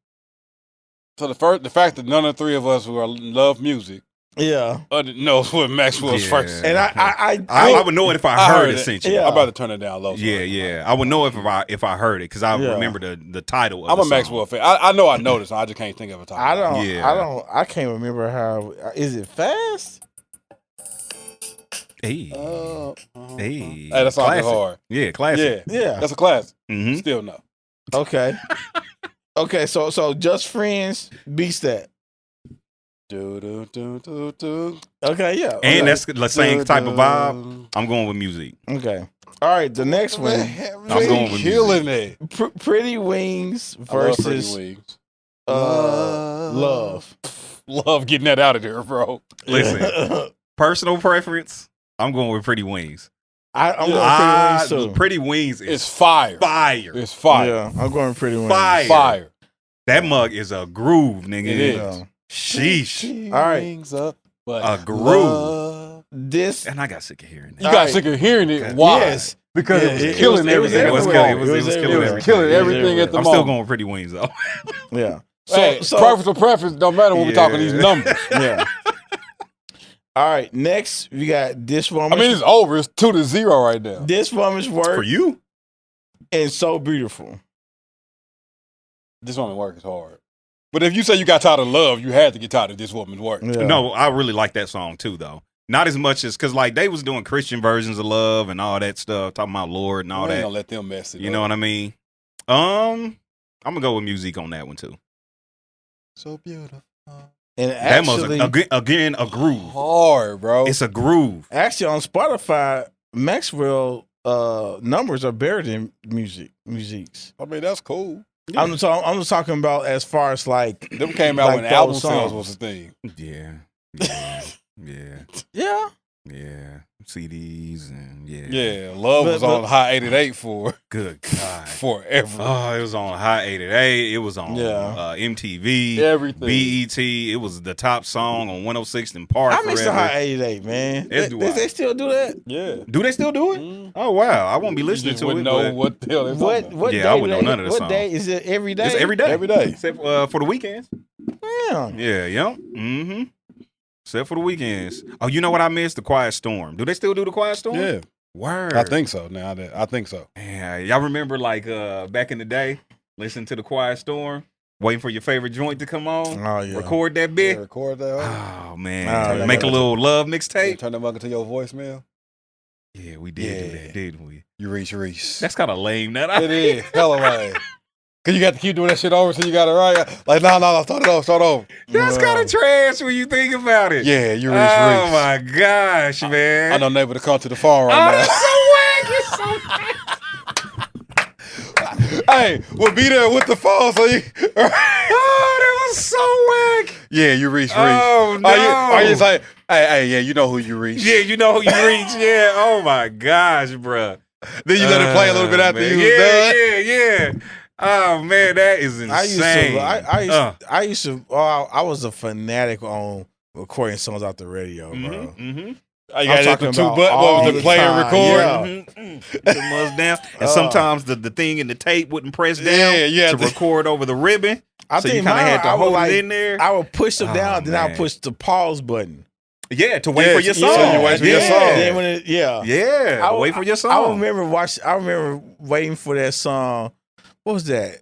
So the fact that none of the 3 of us who love music, knows what Maxwell's first. And I would know it if I heard it. Essentially, yeah. I'm about to turn it down low. Yeah. I would know if I heard it because I remember the title. I'm a Maxwell fan. I know this. I just can't think of a title. I can't remember how. Is it fast? Hey, that song is hard. Yeah, classic. Yeah, that's a classic. Mm-hmm. Still no. Okay. Okay, so Just Friends beats that. Okay, yeah. And that's the same type of vibe. I'm going with music. Okay. All right, the next one. I'm going with killing music. it. Pretty Wings versus Pretty Wings. Love. Love getting that out of there, bro. Listen, personal preference, I'm going with Pretty Wings. I'm going with Pretty Wings too. Pretty Wings is fire. It's fire. Yeah, I'm going with Pretty Wings. Fire. That mug is a groove, nigga. It is. Sheesh. All right. A groove. This and I got sick of hearing it. You got sick of hearing it. Why? Yes. Because it was killing everything. It was killing everything at the moment. I'm still going with Pretty Wings though. Yeah. So personal preference don't matter when we're talking these numbers. Yeah. All right, next we got This Woman's. I mean, it's over. It's 2-0 right now. This Woman's Work for you, and So Beautiful. This Woman's Work is hard. But if you say you got tired of Love, you had to get tired of This Woman's Work. Yeah. No, I really like that song too, though. Not as much as because like they was doing Christian versions of Love and all that stuff, talking about Lord and all that. Don't let them mess it. You know what I mean? I'm gonna go with music on that one too. So beautiful. And actually, that must again a groove. Hard, bro. It's a groove. Actually, on Spotify, Maxwell numbers are better than music's. I mean, that's cool. Yeah. I'm just talking about as far as like them came out when album sales was a thing. Yeah. CDs and Love was on high 88 for good God forever. Oh, it was on high 88. It was on MTV, everything, BET. It was the top song on 106 in Park. I miss the high 88, man. They still do that? Yeah. Do they still do it? Oh wow, I won't be listening to it. Know what the hell what I wouldn't know none of the songs. What day is it? Every day. It's every day. Every day, except for the weekends. Damn. Yeah. Mm-hmm. Except for the weekends. Oh, you know what I missed? The Quiet Storm. Do they still do the Quiet Storm? Yeah. Word. I think so. I think so. Yeah. Y'all remember like back in the day, listening to the Quiet Storm, waiting for your favorite joint to come on? Oh yeah. Record that bit. Yeah, record that. Oh man. Make a little love mixtape. Turn them up into your voicemail. Yeah, we did do that, didn't we? You Rece. That's kind of lame. That it is. Hella lame. Cause you got to keep doing that shit over so you got it right. Like, no, start over. That's kind of trash when you think about it. Yeah, you Rece. Oh my gosh, man. I know neighbor to come to the phone right now. That's so whack. It's so whack. Hey, we'll be there with the phone so you. Oh, that was so whack. Yeah, you Rece. Oh no. Are you just like, hey, yeah, you know who you reach. Yeah, you know who you reach. Yeah. Oh my gosh, bro. Then you let it play a little bit after you was done. Yeah. Oh man, that is insane. I was a fanatic on recording songs off the radio, bro. Mm-hmm. I got the two buttons, the play and record. Yeah. Down. And sometimes the thing in the tape wouldn't press down to record over the ribbon. So you kind of had to hold it in there. I would push them down, then I would push the pause button. Yeah, to wait for your song. So you wait for your song. Then when wait for your song. I remember waiting for that song. What was that?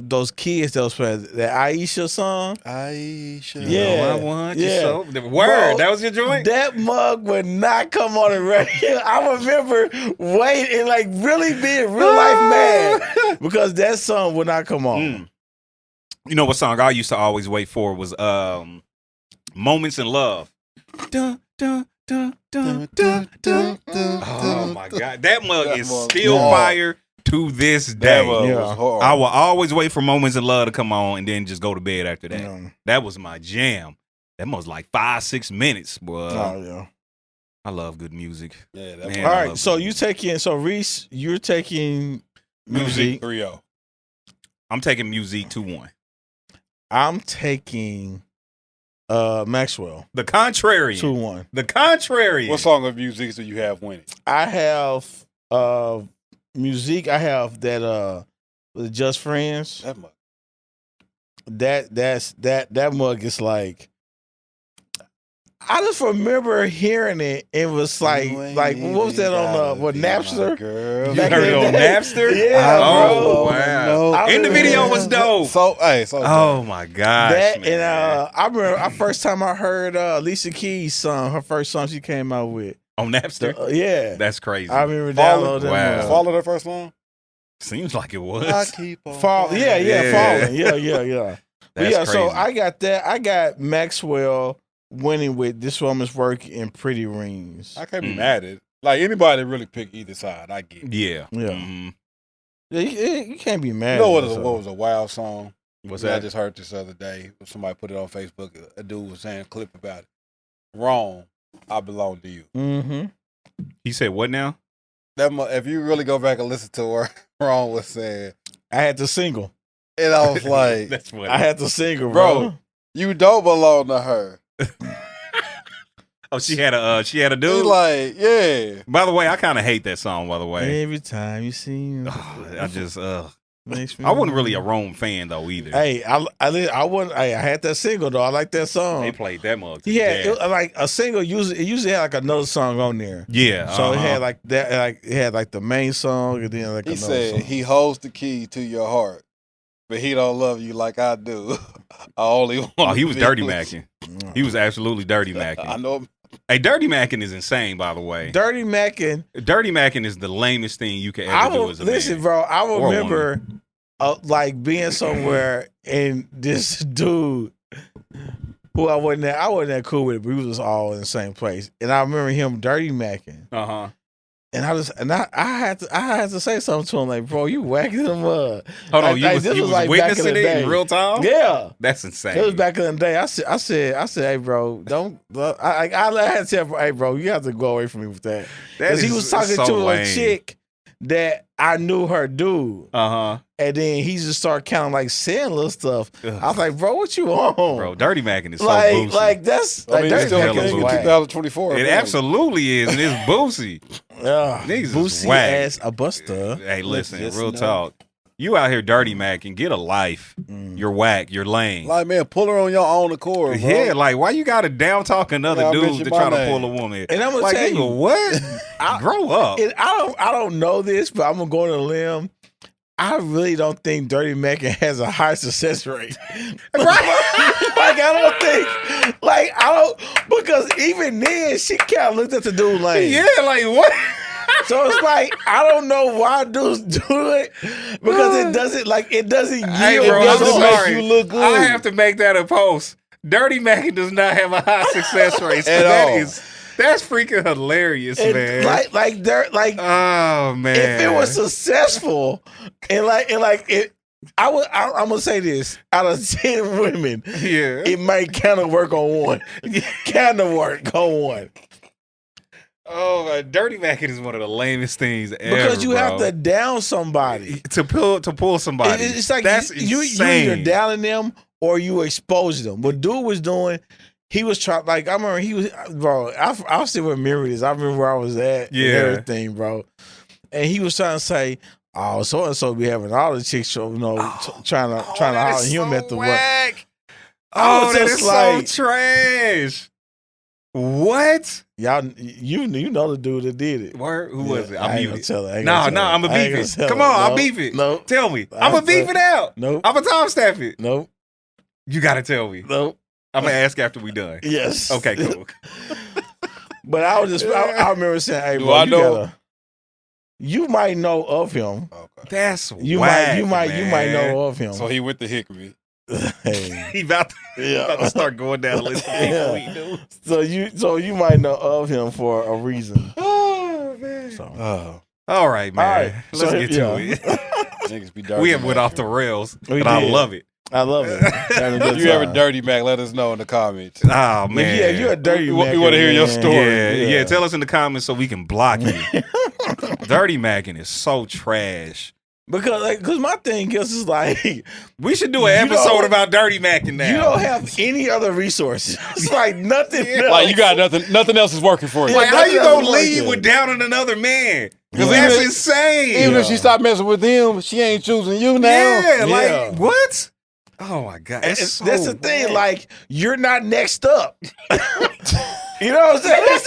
Those kids that was playing that Aisha song. Aisha. Yeah. I want you so. Word. Bro, that was your joint? That mug would not come on the radio. I remember waiting and like really being real life mad because that song would not come on. You know what song I used to always wait for was Moments in Love. Dun, dun, dun, dun, dun, dun, dun. Oh my God. That mug is still fire. To this day, I will always wait for Moments of Love to come on and then just go to bed after that. Yeah. That was my jam. That was like 5-6 minutes, bro. Oh yeah, I love good music. Yeah, that's all right. So you taking Rece, you're taking music 3-0. I'm taking music 2-1. I'm taking Maxwell. The Contrarian. 2-1. The Contrarian. What song of music do you have winning? I have music. I have that Just Friends. That mug. That mug is like I just remember hearing it. It was like what was that on Napster? You heard it on Napster? Yeah. Oh wow! And the video was dope. Oh my gosh! That man. And I remember the first time I heard Alicia Keys' song. Her first song she came out with on Napster. Yeah, that's crazy. I remember downloading. Wow. Follow that first song. Seems like it was. I keep on falling. Yeah, falling. Yeah. That's crazy. So I got that. I got Maxwell winning with This Woman's Work and Pretty Rings. I can't be mad at it. Like anybody that really pick either side, I get it. Yeah. Mm-hmm. Yeah, you can't be mad. You know what was a wild song? What's that? I just heard this other day. Somebody put it on Facebook. A dude was saying a clip about it. Wrong. I belong to you. Mm-hmm. He said what now? If you really go back and listen to what Wrong was saying, I had the single, and I was like, "That's funny." I had the single, bro. You don't belong to her. Oh, she had a dude. He's like, yeah. By the way, I kind of hate that song. By the way, every time you see me, I just I wasn't really a Rome fan though either. Hey, I wasn't. I had that single though. I like that song. They played that mug. Yeah, like a single. Usually had like another song on there. Yeah, so it had like that. Like it had like the main song, and then like he another said song. He holds the key to your heart, but he don't love you like I do. I only want. Oh, he was dirty macking. He was absolutely dirty macking. I know. Hey, dirty macking is insane. By the way, dirty macking is the lamest thing you could ever do as a listen, man. bro. I remember. Like being somewhere and this dude who I wasn't that cool with, but we was all in the same place. And I remember him dirty macking. And I had to say something to him like, bro, you whacking him up. Hold on, you was like witnessing it in real time? Yeah, that's insane. It was back in the day. I said, hey, bro, don't. I had to tell, hey, bro, you have to go away from me with that. Because he was talking to a chick that I knew her dude. And then he just started kind of like saying little stuff. Ugh. I was like, bro, what you on? Bro, Dirty Mackin is so like, boozy. Like, that's like Dirty Mackin is 2024. It absolutely is, and it's boozy. Niggas boozy as a buster. Hey, listen, real talk. You out here Dirty Mackin, get a life. You're whack, you're lame. Like, man, pull her on your own accord, bro. Yeah, like, why you gotta down talk another dude to try to pull a woman? And I'm gonna tell you, what? Grow up. I don't know this, but I'm gonna go on a limb. I really don't think Dirty Mackin has a high success rate. Because even then she kind of looked at the dude like, yeah, like what? So it's like, I don't know why dudes do it because it doesn't yield. Hey, bro, I'm sorry. You look good. I have to make that a post. Dirty Mackin does not have a high success rate. At all. That's freaking hilarious, man. Oh man. If it was successful, I'm gonna say this: out of 10 women, it might kind of work on one. Oh, man. Dirty Mackin is one of the lamest things ever. Because you have to down somebody to pull somebody. It's like that's you either downing them or you expose them. What dude was doing. He was trying, like, I remember he was, bro, I still remember this. I remember where I was at and everything, bro. And he was trying to say, oh, so-and-so be having all the chicks, trying to holler him at the work. Oh, that is so trash. What? Y'all, you know the dude that did it. Where? Who was it? I'm muted. No, I'm a beef it. Come on, I'll beef it. No. Tell me. I'm a beef it out. Nope. I'm a time stamp it. Nope. You got to tell me. Nope. I'm going to ask after we done. Yes. Okay, cool. But I remember saying, hey, bro, you might know of him. Okay. That's you whack, you might know of him. So he went to Hickory. Hey. he about to start going down the list of people we knew. So you might know of him for a reason. Oh man. So. All right, man. All right. Let's get to it. Niggas be dirty. We have went off the rails, and I love it. I love it. If you ever Dirty Mac, let us know in the comments. Oh man, yeah, you're a Dirty Mac. We want to hear your story. Yeah, tell us in the comments so we can block you. Dirty Mackin is so trash. Because my thing is like we should do an episode about Dirty Mackin now. You don't have any other resources. It's like nothing else. Like you got nothing else is working for you. Like how you gonna leave with downing another man? Because that's insane. Even if she stopped messing with him, she ain't choosing you now. Yeah, like what? Oh my God. That's the thing. Like, you're not next up. You know what I'm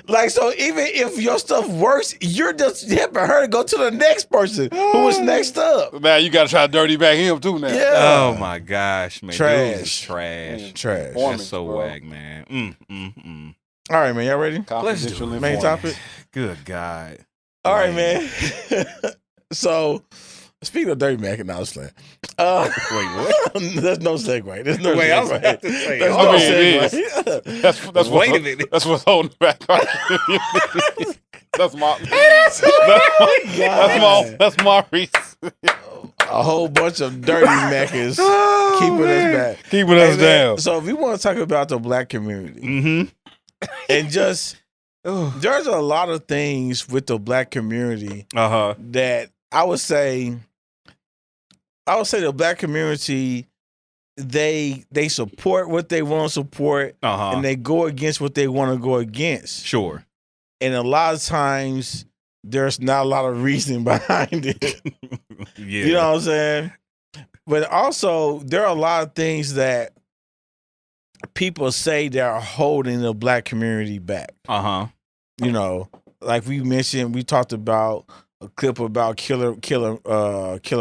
saying? So even if your stuff works, you're just helping her to go to the next person who was next up. Now you gotta try to dirty back him too now. Yeah. Oh my gosh, man. Trash. Trash. That's so whack, man. All right, man. Y'all ready? Let's do it. Main topic? Good God. All right, man. So speaking of Dirty Mac, and I was playing. Wait, what? There's no segue. There's no Wait, segue. I was about to say. There's no segue. That's wait a minute. That's what's holding back. That's Maurice. A whole bunch of Dirty Mackers keeping us back. Keeping us down. So if we want to talk about the black community, and just there's a lot of things with the black community that I would say the black community, they support what they want to support, and they go against what they want to go against. Sure. And a lot of times there's not a lot of reason behind it. Yeah. You know what I'm saying? But also there are a lot of things that people say that are holding the black community back. You know, like we talked about a clip about Killer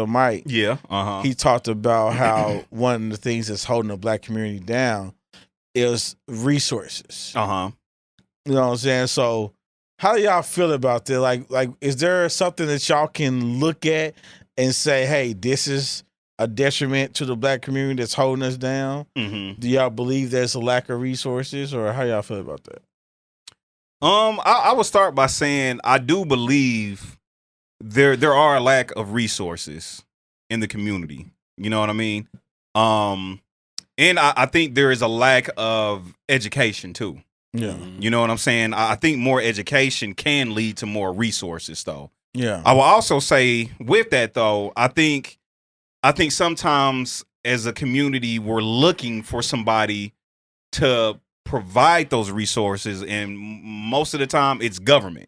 Mike. Yeah. He talked about how one of the things that's holding the black community down is resources. You know what I'm saying? So how do y'all feel about that? Like, is there something that y'all can look at and say, hey, this is a detriment to the black community that's holding us down? Do y'all believe there's a lack of resources, or how y'all feel about that? I would start by saying I do believe there are a lack of resources in the community. You know what I mean? And I think there is a lack of education too. Yeah. You know what I'm saying? I think more education can lead to more resources though. Yeah. I will also say with that though, I think sometimes as a community we're looking for somebody to provide those resources, and most of the time it's government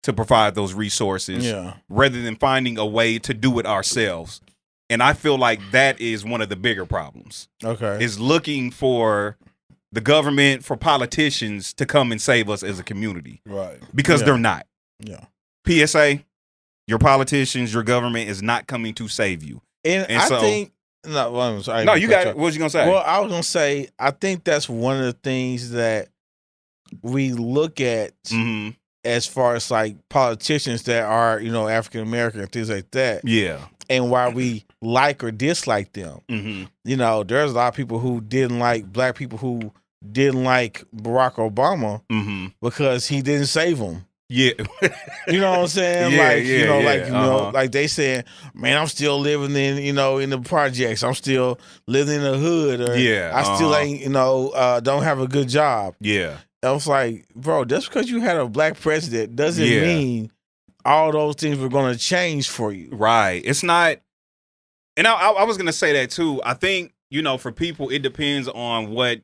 to provide those resources rather than finding a way to do it ourselves. And I feel like that is one of the bigger problems. Okay. Is looking for the government, for politicians to come and save us as a community. Right. Because they're not. Yeah. PSA, your politicians, your government is not coming to save you. And I think no, well, I'm sorry. No, you got it. What was you gonna say? Well, I was gonna say I think that's one of the things that we look at as far as like politicians that are, African American and things like that. Yeah. And why we like or dislike them. There's a lot of people who didn't like black people who didn't like Barack Obama because he didn't save them. Yeah. You know what I'm saying? Like they saying, man, I'm still living in, in the projects. I'm still living in the hood. Or I still ain't, don't have a good job. Yeah. I was like, bro, just because you had a black president doesn't mean all those things were going to change for you. Right. It's not. And I was going to say that too. I think, for people, it depends on what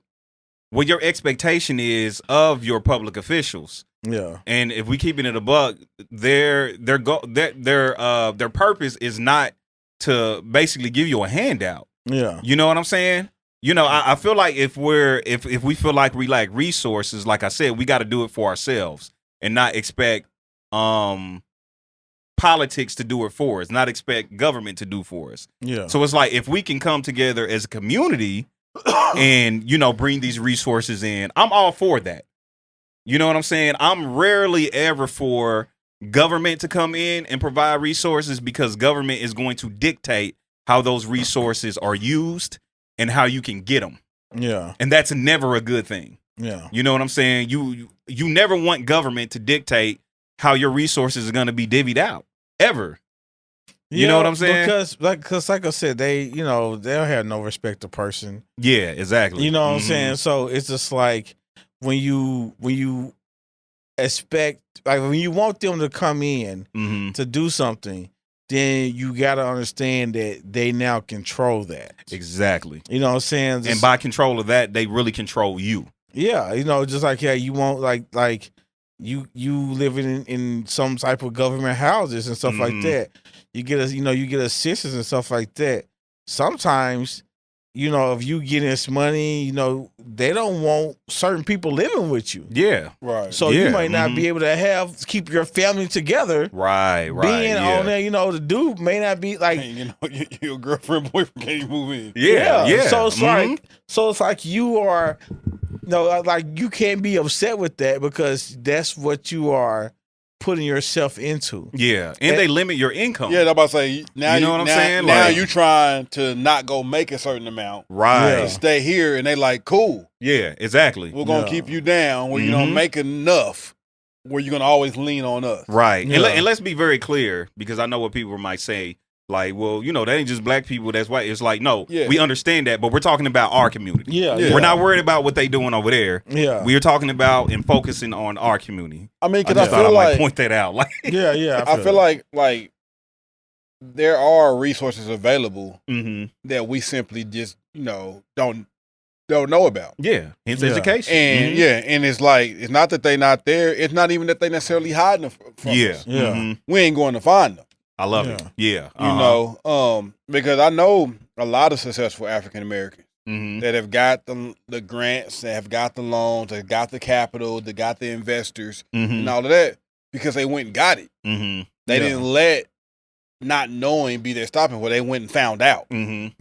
your expectation is of your public officials. Yeah. And if we keeping it a buck, their purpose is not to basically give you a handout. Yeah. You know what I'm saying? I feel like if we feel like we lack resources, like I said, we got to do it for ourselves and not expect politics to do it for us, not expect government to do for us. Yeah. So it's like if we can come together as a community and, bring these resources in, I'm all for that. You know what I'm saying? I'm rarely ever for government to come in and provide resources because government is going to dictate how those resources are used and how you can get them. Yeah. And that's never a good thing. Yeah. You know what I'm saying? You never want government to dictate how your resources are going to be divvied out ever. You know what I'm saying? Because like I said, they don't have no respect to person. Yeah, exactly. You know what I'm saying? So it's just like when you expect, like when you want them to come in to do something, then you got to understand that they now control that. Exactly. You know what I'm saying? And by control of that, they really control you. Yeah. Just like, you want like you living in some type of government houses and stuff like that. You get assistance and stuff like that. Sometimes, if you get this money, they don't want certain people living with you. Yeah. Right. So you might not be able to keep your family together. Right. Being on there, the dude may not be like, your girlfriend, boyfriend can't move in. Yeah. So it's like you are, like you can't be upset with that because that's what you are putting yourself into. Yeah. And they limit your income. Yeah, I'm about to say, now you know what I'm saying? Now like, you trying to not go make a certain amount. Right. To stay here, and they like, cool. Yeah, exactly. We're going to keep you down where you don't make enough where you're going to always lean on us. Right. Yeah. And let's be very clear, because I know what people might say. Like, well, that ain't just black people, that's white. It's like, no, we understand that, but we're talking about our community. Yeah. We're not worried about what they doing over there. Yeah. We're talking about and focusing on our community. I mean, because I feel like point that out. Like, I feel like there are resources available that we simply just, don't know about. Yeah. Hence education. And and it's like, it's not that they not there. It's not even that they necessarily hiding from us. Yeah. We ain't going to find them. I love it. Yeah. Because I know a lot of successful African Americans that have got the grants, that have got the loans, that got the capital, that got the investors and all of that because they went and got it. They didn't let not knowing be their stopping point. They went and found out. And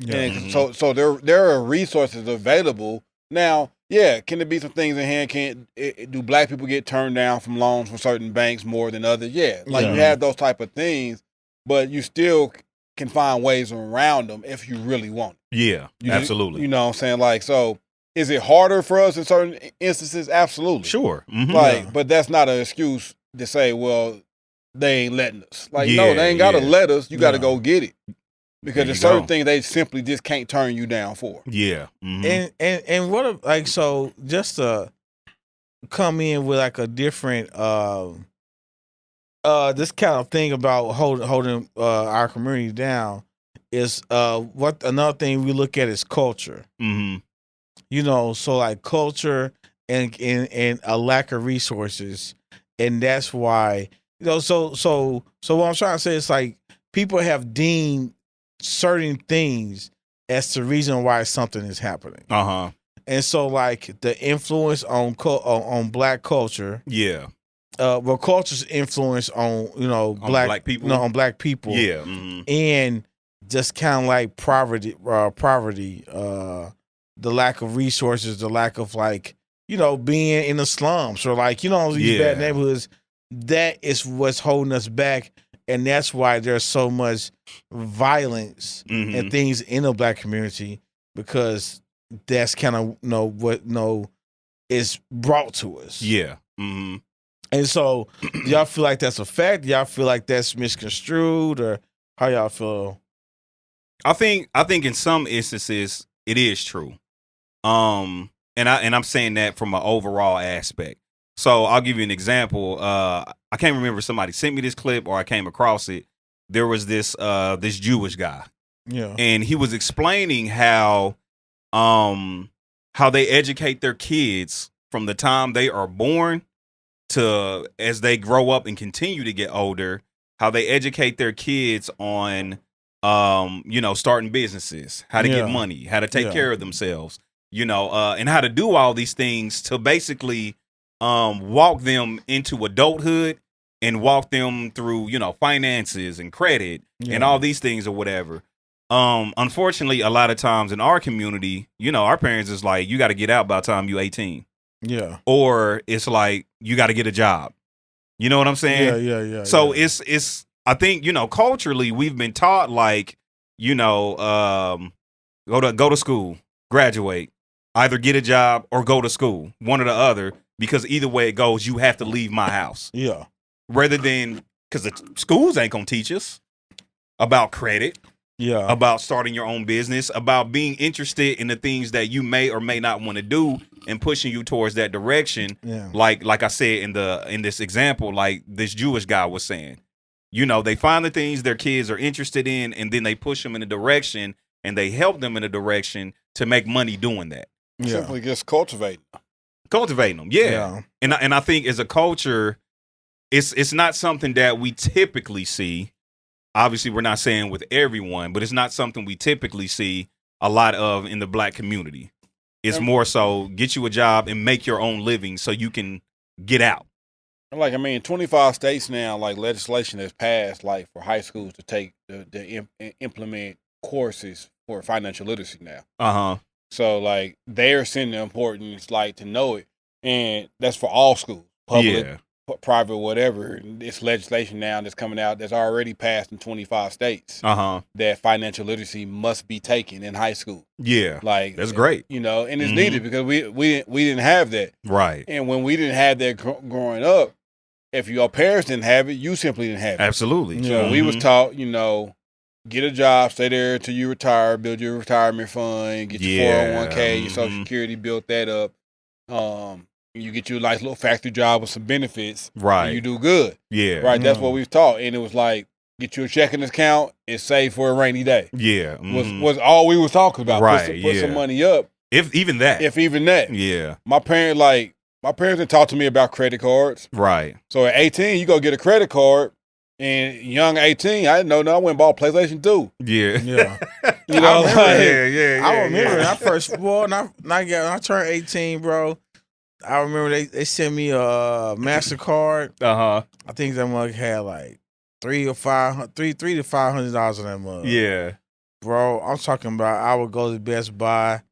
so there are resources available. Now, can there be some things in hand? Do black people get turned down from loans from certain banks more than others? You have those type of things. But you still can find ways around them if you really want it. Yeah, absolutely. You know what I'm saying? Like, so Is it harder for us in certain instances? Absolutely. Sure. Mm-hmm. But that's not an excuse to say, well, they ain't letting us. No, they ain't got to let us. You got to go get it. Because there's certain things they simply just can't turn you down for. Yeah. Mm-hmm. And what so just to come in with like a different this kind of thing about holding our community down is what another thing we look at is culture. Mm-hmm. So like culture and a lack of resources, and that's why so what I'm trying to say is like people have deemed certain things as the reason why something is happening. And so like the influence on black culture. Yeah. Well, culture's influence on black people. On black people. Yeah. Mm-hmm. And just kind of like poverty, the lack of resources, the lack of being in the slums or these bad neighborhoods. That is what's holding us back, and that's why there's so much violence and things in the black community, because that's kind of what is brought to us. Yeah. Mm-hmm. And so, y'all feel like that's a fact? Y'all feel like that's misconstrued, or how y'all feel? I think in some instances it is true. And I'm saying that from an overall aspect. So I'll give you an example. I can't remember, somebody sent me this clip or I came across it. There was this Jewish guy. Yeah. And he was explaining how they educate their kids from the time they are born to as they grow up and continue to get older, how they educate their kids on starting businesses, how to get money, how to take care of themselves, and how to do all these things to basically walk them into adulthood and walk them through, finances and credit and all these things or whatever. Unfortunately, a lot of times in our community, our parents is like, you got to get out by the time you're 18. Yeah. Or it's like, you got to get a job. You know what I'm saying? Yeah. So it's I think, culturally we've been taught go to school, graduate, either get a job or go to school, one or the other, because either way it goes, you have to leave my house. Yeah. Rather than, because the schools ain't going to teach us about credit. Yeah. About starting your own business, about being interested in the things that you may or may not want to do and pushing you towards that direction. Yeah. Like I said in this example, like this Jewish guy was saying, they find the things their kids are interested in and then they push them in a direction and they help them in a direction to make money doing that. Yeah. Simply just cultivating them. Yeah. And I think as a culture, it's not something that we typically see. Obviously, we're not saying with everyone, but it's not something we typically see a lot of in the black community. It's more so get you a job and make your own living so you can get out. 25 states now, legislation has passed, for high schools to take implement courses for financial literacy now. So, they're seeing the importance, to know it, and that's for all schools, public, private, whatever. This legislation now that's coming out that's already passed in 25 states that financial literacy must be taken in high school. Yeah, that's great. And it's needed because we didn't have that. Right. And when we didn't have that growing up, if your parents didn't have it, you simply didn't have it. Absolutely. So we was taught, get a job, stay there until you retire, build your retirement fund, get your 401k, your Social Security, build that up. You get you a nice little factory job with some benefits. Right. And you do good. Yeah. Right. That's what we've taught. And it was get you a checking account and save for a rainy day. Yeah. Was all we was talking about. Right. Put some money up. If even that. Yeah. My parents didn't talk to me about credit cards. Right. So at 18, you go get a credit card. And young 18, I didn't know. I went and bought PlayStation 2. Yeah. Yeah. I remember I first, when I turned 18, bro. I remember they sent me a MasterCard. I think that mug had $300 to $500 on that mug. Yeah. Bro, I'm talking about I would go to Best Buy.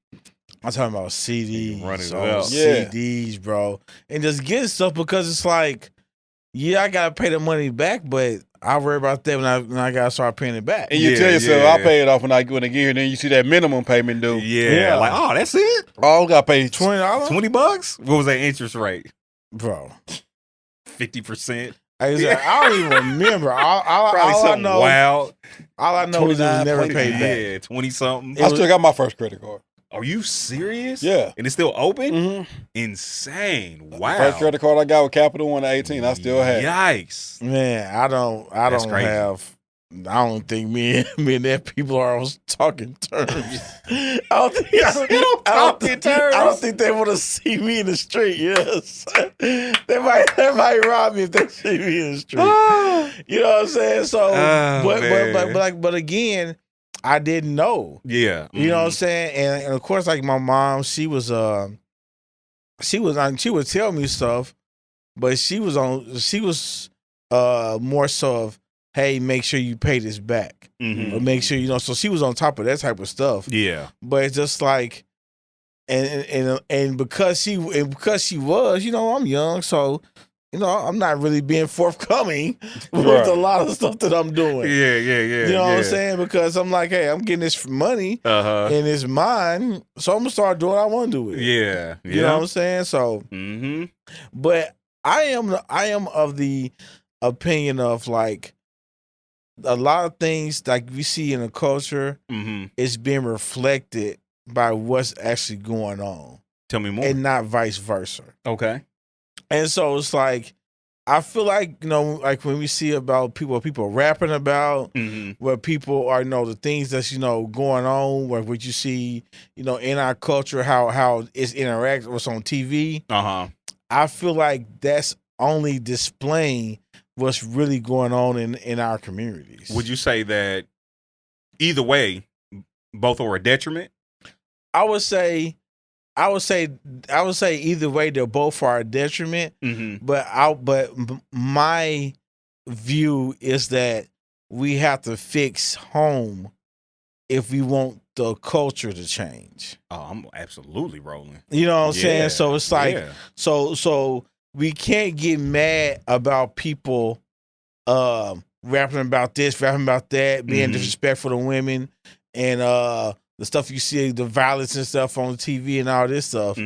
I'm talking about CDs. CDs, bro. And just getting stuff because it's I gotta pay the money back, but I worry about that when I gotta start paying it back. And you tell yourself, I'll pay it off when I get here, and then you see that minimum payment due. Yeah. Like, oh, that's it? Oh, I gotta pay $20? $20? What was that interest rate? Bro. 50%? I don't even remember. All I know, wild. All I know is it was never paid back. Yeah, 20-something. I still got my first credit card. Are you serious? Yeah. And it's still open? Mm-hmm. Insane. Wow. First credit card I got with Capital One at 18, I still have. Yikes. Man, I don't think me and that people are on talking terms. I don't think they want to see me in the street. Yes, they might rob me if they see me in the street. You know what I'm saying? So, but again, I didn't know. Yeah, you know what I'm saying. And of course, like my mom, she would tell me stuff, but she was more so of, hey, make sure you pay this back. Or make sure, so she was on top of that type of stuff. Yeah. But it's just like, and because she was, I'm young, so, I'm not really being forthcoming with a lot of stuff that I'm doing. Yeah. You know what I'm saying? Because I'm like, hey, I'm getting this money and it's mine, so I'm going to start doing what I want to do with it. Yeah. You know what I'm saying? So, but I am of the opinion of like, a lot of things like we see in the culture is being reflected by what's actually going on. Tell me more. And not vice versa. Okay. And so it's like, I feel like, like when we see about people rapping about, where people are, the things that's, going on, where what you see, in our culture, how it's interacting, what's on TV. I feel like that's only displaying what's really going on in our communities. Would you say that either way, both are a detriment? I would say either way they're both are a detriment. But my view is that we have to fix home if we want the culture to change. Oh, I'm absolutely rolling. You know what I'm saying? So it's like so we can't get mad about people rapping about this, rapping about that, being disrespectful to women, and the stuff you see, the violence and stuff on TV and all this stuff.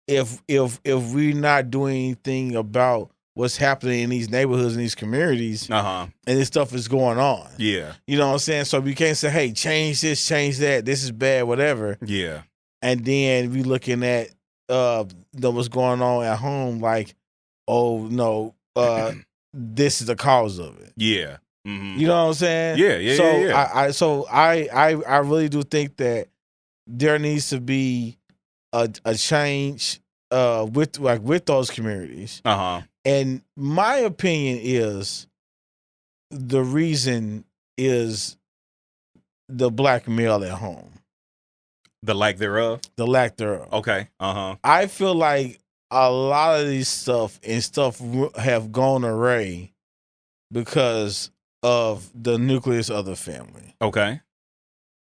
If we're not doing anything about what's happening in these neighborhoods and these communities, and this stuff is going on. Yeah. You know what I'm saying? So we can't say, hey, change this, change that, this is bad, whatever. Yeah. And then we looking at what's going on at home, like, oh no, this is the cause of it. Yeah. You know what I'm saying? Yeah. So I really do think that there needs to be a change with those communities. And my opinion is the reason is the black male at home. The lack thereof? The lack thereof. Okay. I feel like a lot of these stuff have gone awry because of the nucleus of the family. Okay.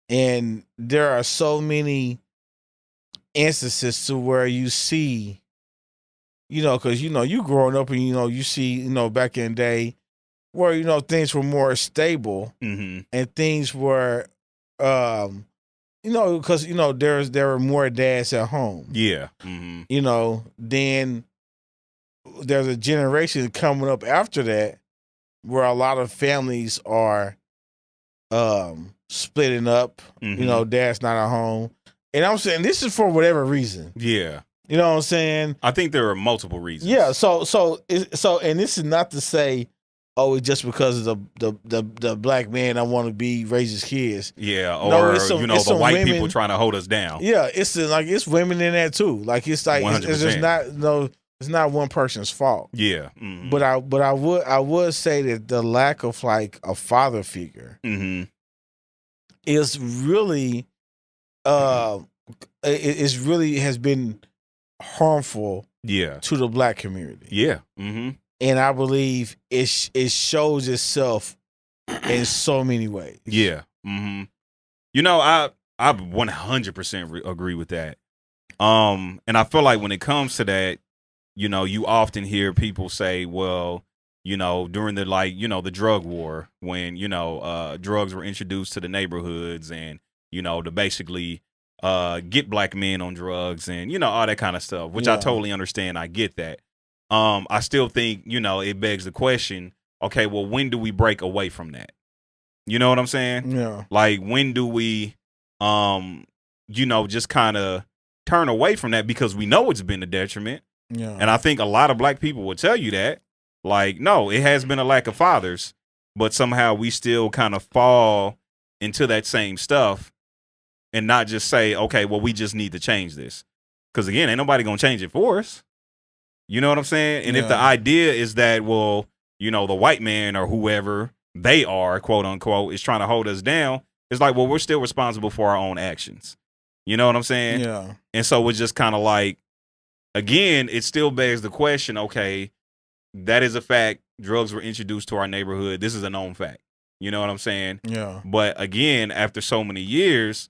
And there are so many instances to where you see, because, you growing up and, you see, back in the day where, things were more stable and things were, because, there were more dads at home. Yeah. Then there's a generation coming up after that where a lot of families are splitting up, dad's not at home. And I'm saying this is for whatever reason. Yeah. You know what I'm saying? I think there are multiple reasons. Yeah. So, and this is not to say, oh, it's just because of the black man I want to raise his kids. Yeah. Or, the white women, people trying to hold us down. Yeah. It's women in that too. Like, it's like, it's just not, it's not one person's fault. Yeah. But I would say that the lack of like a father figure is really, it's really has been harmful to the black community. Yeah. And I believe it shows itself in so many ways. Yeah. I 100% agree with that. And I feel like when it comes to that, you often hear people say, well, you know, during the the drug war when, drugs were introduced to the neighborhoods and, to basically get black men on drugs and, all that kind of stuff, which I totally understand. I get that. I still think, it begs the question, okay, well, when do we break away from that? You know what I'm saying? Yeah. Like, when do we, just kind of turn away from that because we know it's been a detriment. Yeah. And I think a lot of black people will tell you that. Like, no, it has been a lack of fathers, but somehow we still kind of fall into that same stuff and not just say, okay, well, we just need to change this. Because, again, ain't nobody going to change it for us. You know what I'm saying? And if the idea is that, well, the white man or whoever they are, quote unquote, is trying to hold us down, it's like, well, we're still responsible for our own actions. You know what I'm saying? Yeah. And so it's just kind of like, again, it still begs the question, okay, that is a fact. Drugs were introduced to our neighborhood. This is a known fact. You know what I'm saying? Yeah. But again, after so many years,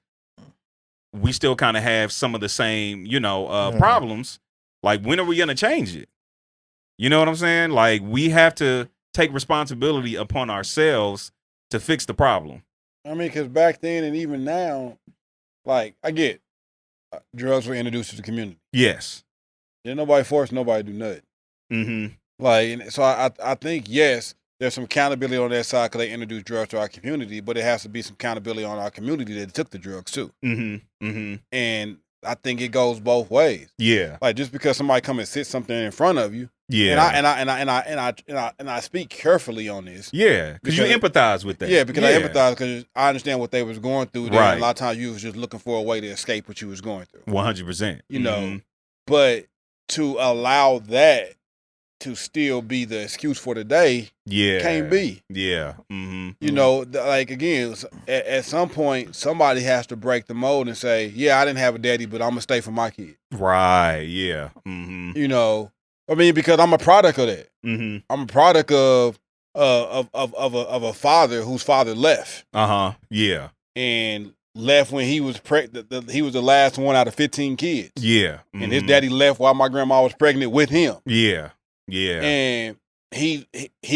we still kind of have some of the same, problems. Like, when are we going to change it? You know what I'm saying? Like, we have to take responsibility upon ourselves to fix the problem. I mean, because back then and even now, like, I get drugs were introduced to the community. Yes. Didn't nobody force nobody to do nothing. Mm-hmm. Like, so I think, yes, there's some accountability on that side because they introduced drugs to our community, but it has to be some accountability on our community that took the drugs too. Mm-hmm. Mm-hmm. And I think it goes both ways. Yeah. Like, just because somebody come and sit something in front of you. Yeah. And I speak carefully on this. Yeah. Because you empathize with that. Yeah, because I empathize because I understand what they was going through. Right. And a lot of times you was just looking for a way to escape what you was going through. 100%. You know, but to allow that to still be the excuse for today, can't be. Yeah. Mm-hmm. You know, like, again, at some point, somebody has to break the mold and say, yeah, I didn't have a daddy, but I'm going to stay for my kid. Right, yeah. Mm-hmm. You know, I mean, because I'm a product of that. Mm-hmm. I'm a product of a father whose father left. Uh-huh, yeah. And left when he was pregnant. He was the last one out of 15 kids. Yeah. Mm-hmm. And his daddy left while my grandma was pregnant with him. Yeah. Yeah. And he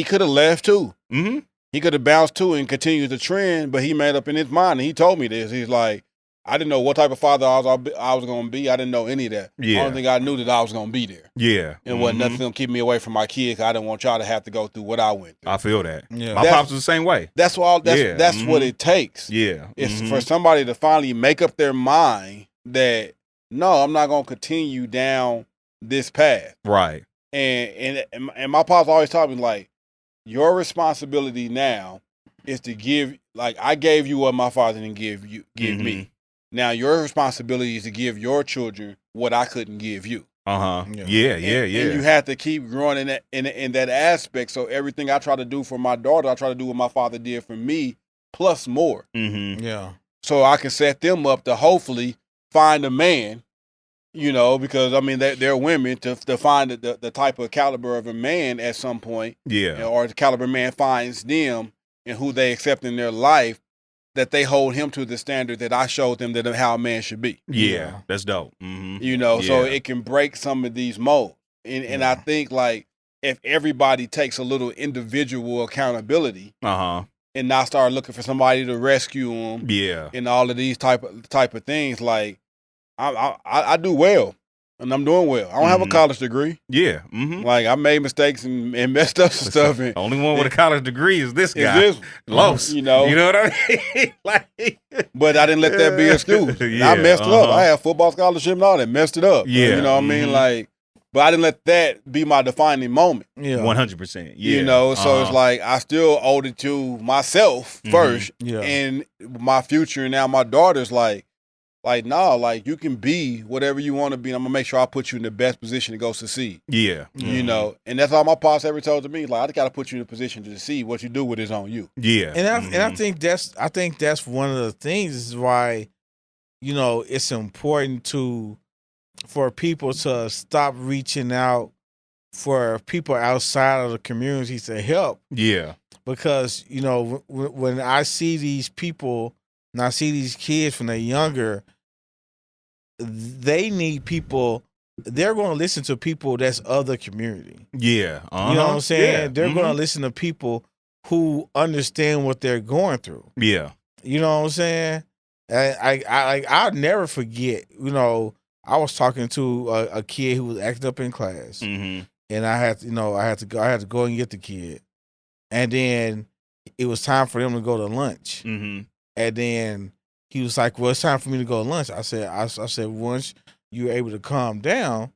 could have left too. Mm-hmm. He could have bounced too and continued the trend, but he made up in his mind, and he told me this. He's like, I didn't know what type of father I was going to be. I didn't know any of that. Yeah. I don't think I knew that I was going to be there. Yeah. And wasn't nothing going to keep me away from my kids. I didn't want y'all to have to go through what I went through. I feel that. Yeah. My pops was the same way. That's what it takes. Yeah. It's for somebody to finally make up their mind that, no, I'm not going to continue down this path. Right. And my pops always taught me, like, your responsibility now is to give, like, I gave you what my father didn't give me. Now your responsibility is to give your children what I couldn't give you. Uh-huh. Yeah. And you have to keep growing in that aspect. So everything I try to do for my daughter, I try to do what my father did for me, plus more. Mm-hmm. Yeah. So I can set them up to hopefully find a man. You know, because, I mean, they're women to find the type of caliber of a man at some point. Yeah. Or the caliber man finds them and who they accept in their life, that they hold him to the standard that I showed them that how a man should be. Yeah. That's dope. Mm-hmm. You know, so it can break some of these molds. And I think, like, if everybody takes a little individual accountability and not start looking for somebody to rescue them and all of these type of things, like, I do well, and I'm doing well. I don't have a college degree. Yeah. Mm-hmm. Like, I made mistakes and messed up some stuff. The only one with a college degree is this guy. Los. You know what I mean? Like, but I didn't let that be an excuse. I messed it up. I had football scholarship and all that. Messed it up. Yeah. You know what I mean? Like, but I didn't let that be my defining moment. Yeah. 100%. Yeah. You know, so it's like I still owed it to myself first and my future. And now my daughter's like, no, like, you can be whatever you want to be, and I'm going to make sure I put you in the best position to go succeed. Yeah. You know, and that's all my pops ever told to me. Like, I got to put you in a position to succeed. What you do with it is on you. Yeah. And I think that's one of the things is why, you know, it's important for people to stop reaching out for people outside of the community to help. Yeah. Because, you know, when I see these people and I see these kids when they're younger, they need people they're going to listen to people that's other community. Yeah. You know what I'm saying? Yeah. They're going to listen to people who understand what they're going through. Yeah. You know what I'm saying? I'll never forget, you know, I was talking to a kid who was acting up in class. And I had to go and get the kid. And then it was time for them to go to lunch. And then he was like, well, it's time for me to go to lunch. I said, once you're able to calm down,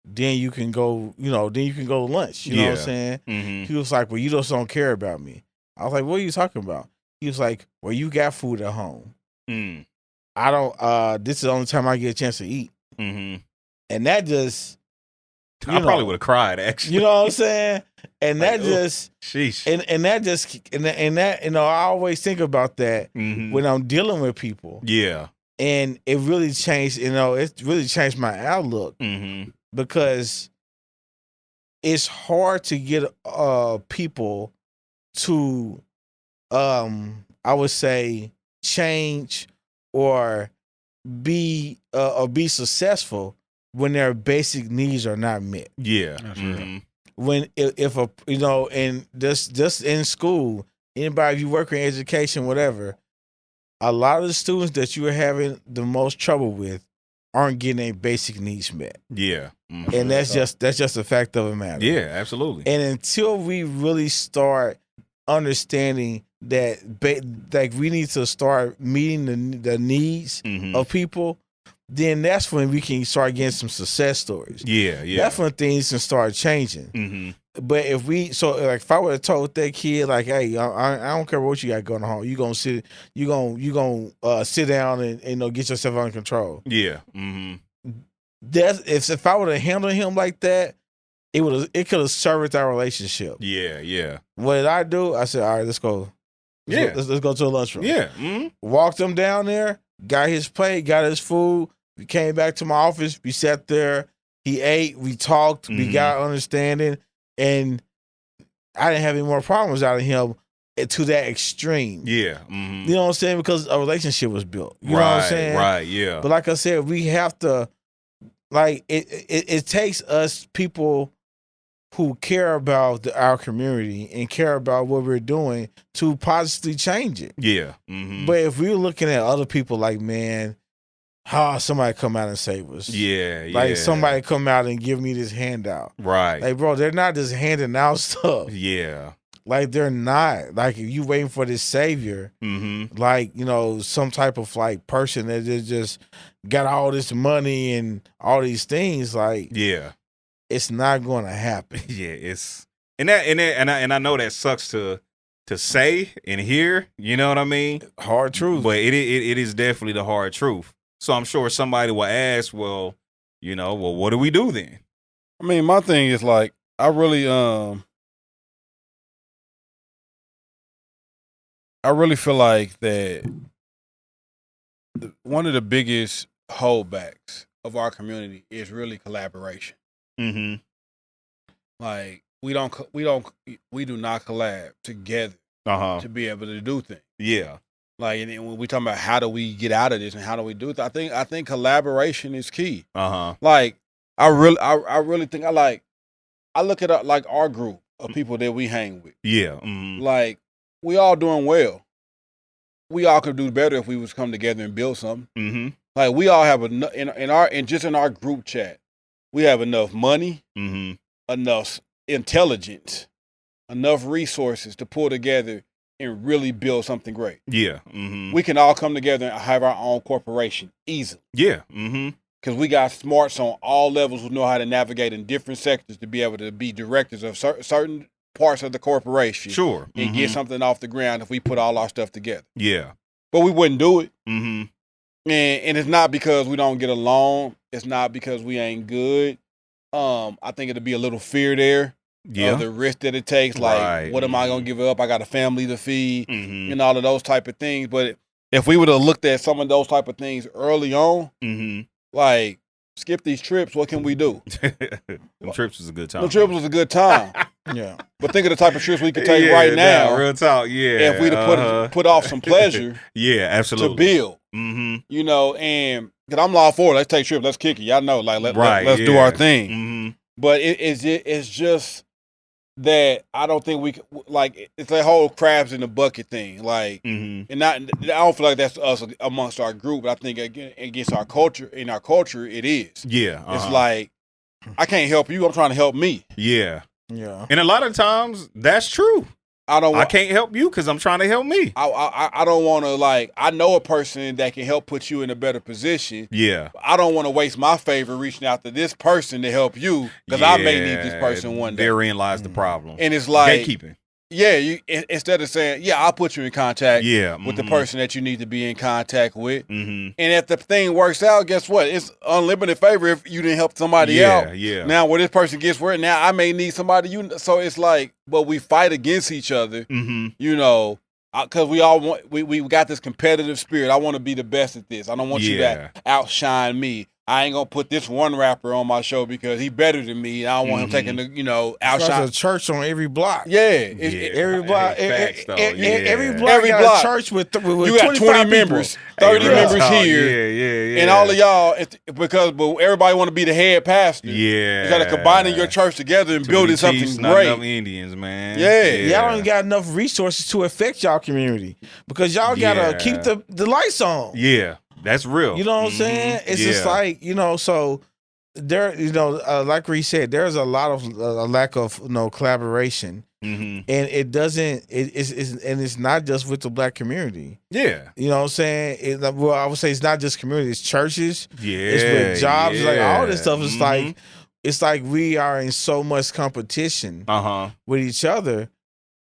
then you can go, then you can go to lunch. You know what I'm saying? He was like, well, you just don't care about me. I was like, what are you talking about? He was like, well, you got food at home. I don't, this is the only time I get a chance to eat. And that just, I probably would have cried, actually. You know what I'm saying? And like, that just, sheesh. And that just, and that, I always think about that when I'm dealing with people. Yeah. And it really changed, it really changed my outlook because it's hard to get people to, I would say, change or be successful when their basic needs are not met. Yeah. When if and just in school, anybody, if you work in education, whatever, a lot of the students that you are having the most trouble with aren't getting their basic needs met. Yeah. And that's just a fact of the matter. Yeah, absolutely. And until we really start understanding that like we need to start meeting the needs of people, then that's when we can start getting some success stories. Yeah. That's when things can start changing. But if I would have told that kid, like, hey, I don't care what you got going on, you gonna sit down and get yourself under control. Yeah. That's if I would have handled him like that, it could have served our relationship. Yeah. What did I do? I said, all right, let's go. Let's go to the lunchroom. Yeah. Walked him down there, got his plate, got his food. We came back to my office. We sat there. He ate. We talked. We got understanding. And I didn't have any more problems out of him to that extreme. Yeah. You know what I'm saying? Because a relationship was built. You know what I'm saying? Right, yeah. But like I said, we have to, like, it takes us people who care about our community and care about what we're doing to positively change it. Yeah. But if we're looking at other people like, man, somebody come out and save us. Yeah. Like somebody come out and give me this handout. Right. Like, bro, they're not just handing out stuff. Yeah. Like, they're not. Like, if you waiting for this savior, like, some type of like person that just got all this money and all these things, like, yeah, it's not going to happen. Yeah, it's and I know that sucks to say and hear. You know what I mean? Hard truth, but it is definitely the hard truth. So I'm sure somebody will ask, well, what do we do then? I mean, my thing is like, I really feel like that one of the biggest holdbacks of our community is really collaboration. Like, we do not collab together to be able to do things. Yeah. Like, and when we talk about how do we get out of this and how do we do it, I think collaboration is key. Like, I really think I look at like our group of people that we hang with. Yeah. Like, we all doing well. We all could do better if we was come together and build something. Like, we all have enough in our group chat. We have enough money, enough intelligence, enough resources to pull together and really build something great. Yeah. We can all come together and have our own corporation easily. Yeah. Because we got smarts on all levels who know how to navigate in different sectors to be able to be directors of certain parts of the corporation. Sure. And get something off the ground if we put all our stuff together. Yeah. But we wouldn't do it. And it's not because we don't get along. It's not because we ain't good. I think it'll be a little fear there. Yeah. The risk that it takes. Like, what am I going to give up? I got a family to feed and all of those type of things. But if we would have looked at some of those type of things early on, like, skip these trips, what can we do? Them trips was a good time. Them trips was a good time. Yeah. But think of the type of trips we could take right now. Real talk, yeah. If we'd have put off some pleasure. Yeah, absolutely. To build. And because I'm all for it. Let's take trips. Let's kick it. Y'all know, like let's do our thing. Mm-hmm. But it's just that I don't think we can, like, it's a whole crabs in the bucket thing. Like, and I don't feel like that's us amongst our group, but I think against our culture, in our culture, it is. Yeah. It's like, I can't help you. I'm trying to help me. Yeah. Yeah. And a lot of times that's true. I can't help you because I'm trying to help me. I don't want to, like, I know a person that can help put you in a better position. Yeah. I don't want to waste my favor reaching out to this person to help you because I may need this person one day. Therein lies the problem. And it's like gatekeeping. Yeah, you instead of saying, yeah, I'll put you in contact with the person that you need to be in contact with. And if the thing works out, guess what? It's unlimited favor if you didn't help somebody out. Yeah. Now, where this person gets where now I may need somebody. So it's like, but we fight against each other, you know, because we all want, we got this competitive spirit. I want to be the best at this. I don't want you to outshine me. I ain't gonna put this one rapper on my show because he better than me. I don't want him taking the, you know, outshine. There's a church on every block. Every block. Every block got a church with you got 20 members, 30 members here, and all of y'all because everybody want to be the head pastor. Yeah, you got to combine your church together and building something great. Indians, man. Y'all don't got enough resources to affect y'all community because y'all gotta keep the lights on. Yeah. That's real. You know what I'm saying? It's just like, you know, so there, you know, like Rece said, there's a lot of lack of, you know, collaboration. And it doesn't, it's not just with the black community. Yeah. You know what I'm saying? Well, I would say it's not just community, it's churches. Yeah. It's with jobs, like all this stuff. It's like we are in so much competition with each other.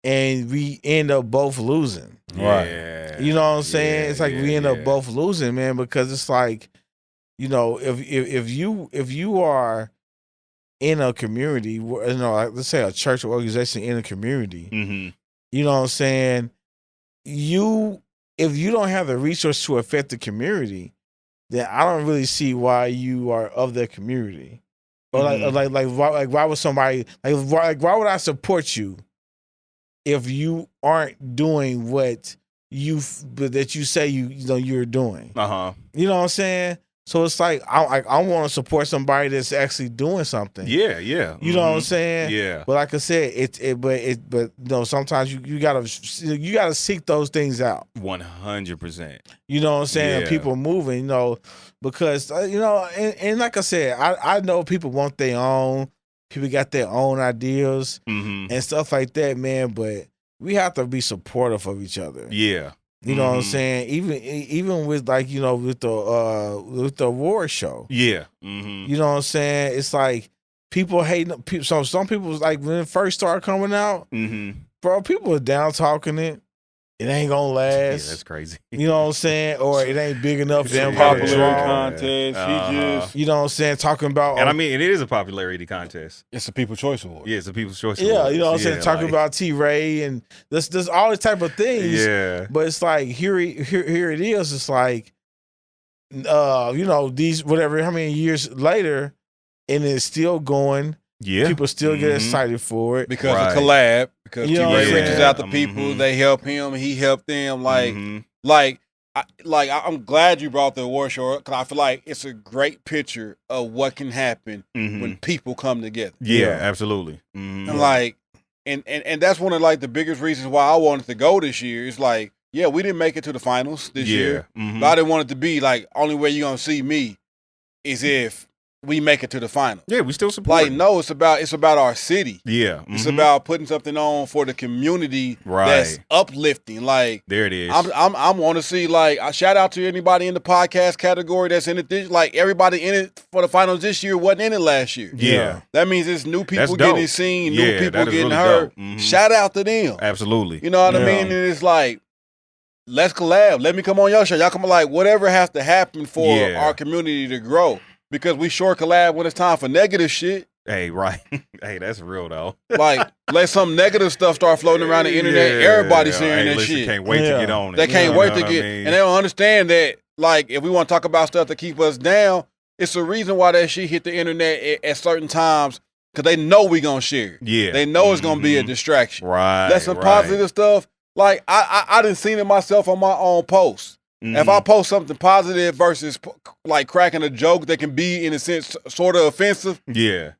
And we end up both losing. Right. You know what I'm saying? It's like we end up both losing, man, because it's like, you know, if you are in a community, you know, like, let's say a church or organization in a community, you know what I'm saying? If you don't have the resource to affect the community, then I don't really see why you are of that community. Or why would somebody why would I support you if you aren't doing what that you say you know you're doing? You know what I'm saying? So it's like I want to support somebody that's actually doing something. Yeah. You know what I'm saying? Yeah. But like I said, but you know, sometimes you gotta seek those things out. 100%. You know what I'm saying? Yeah. People moving, you know, because you know, and like I said, I know people want their own. People got their own ideas and stuff like that, man. But we have to be supportive of each other. Yeah, you know what I'm saying. Even with like you know with the award show. Yeah, you know what I'm saying. It's like people hating. Some people like when it first started coming out, bro. People are down talking it. It ain't gonna last. Yeah, that's crazy. You know what I'm saying? Or it ain't big enough. It's a popularity contest. You know what I'm saying? Talking about, and I mean, it is a popularity contest. It's a People's Choice Award. Yeah, it's a People's Choice Award. Yeah, you know what I'm saying? Talking about T-Ray and there's all this type of things. Yeah, but it's like here it is. It's like, you know, these whatever how many years later, and it's still going. Yeah, people still get excited for it because of collab. Because T-Ray reaches out to people, they help him, he helped them. I'm glad you brought the award show because I feel like it's a great picture of what can happen when people come together. Yeah, absolutely. And like, and that's one of like the biggest reasons why I wanted to go this year. It's like, yeah, we didn't make it to the finals this year, but I didn't want it to be like only way you're gonna see me is if we make it to the final. Yeah, we still support. Like, no, it's about our city. Yeah. It's about putting something on for the community that's uplifting. Like, there it is. I want to see, like, I shout out to anybody in the podcast category that's in it. Like, everybody in it for the finals this year wasn't in it last year. Yeah. That means it's new people getting seen, new people getting heard. Shout out to them. Absolutely. You know what I mean? And it's like, let's collab. Let me come on your show. Y'all come on, like, whatever has to happen for our community to grow. Because we sure collab when it's time for negative shit. Hey, right. Hey, that's real, though. Like, let some negative stuff start floating around the internet. Everybody's sharing that shit. Can't wait to get on it. They can't wait to get, and they don't understand that, like, if we want to talk about stuff to keep us down, it's the reason why that shit hit the internet at certain times, because they know we going to share it. Yeah. They know it's going to be a distraction. Right. That's some positive stuff. Like, I done seen it myself on my own post. If I post something positive versus like cracking a joke that can be in a sense sort of offensive,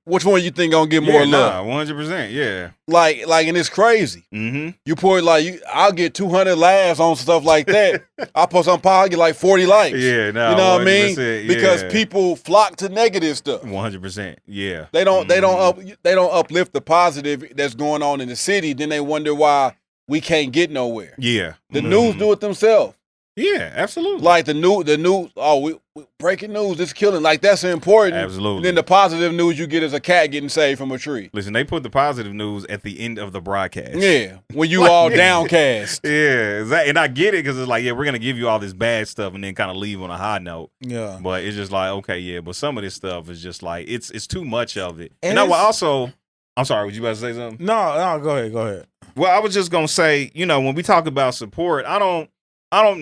which one you think gonna get more love? 100%, yeah. Like, and it's crazy. You put I'll get 200 laughs on stuff like that. I post on pod, I get like 40 likes. Yeah, no, you know what I mean? Yeah. Because people flock to negative stuff. 100%, yeah. They don't uplift the positive that's going on in the city. Then they wonder why we can't get nowhere. Yeah, the news do it themselves. Yeah, absolutely. Like the news. Oh, we breaking news. It's killing. Like that's important. Absolutely. And then the positive news you get is a cat getting saved from a tree. Listen, they put the positive news at the end of the broadcast. Yeah, when you all downcast. Yeah, and I get it because it's like, yeah, we're gonna give you all this bad stuff and then kind of leave on a high note. Yeah, but it's just like, okay, yeah, but some of this stuff is just like it's too much of it. And I will also, I'm sorry, was you about to say something? No, go ahead. Well, I was just gonna say, when we talk about support, I don't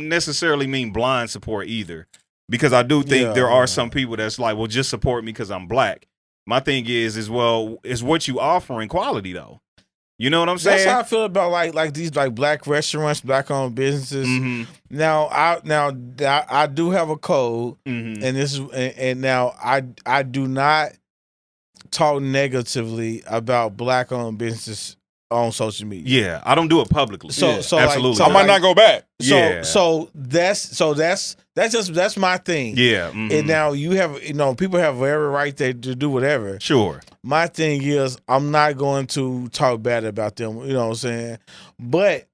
necessarily mean blind support either, because I do think there are some people that's like, well, just support me because I'm black. My thing is what you offering quality though. You know what I'm saying? That's how I feel about like these like black restaurants, black owned businesses. Now I do have a code, and this is and now I do not talk negatively about black owned businesses on social media. Yeah, I don't do it publicly. So absolutely, I might not go back. So that's my thing. Yeah, and now you have people have every right to do whatever. Sure. My thing is I'm not going to talk bad about them. You know what I'm saying? But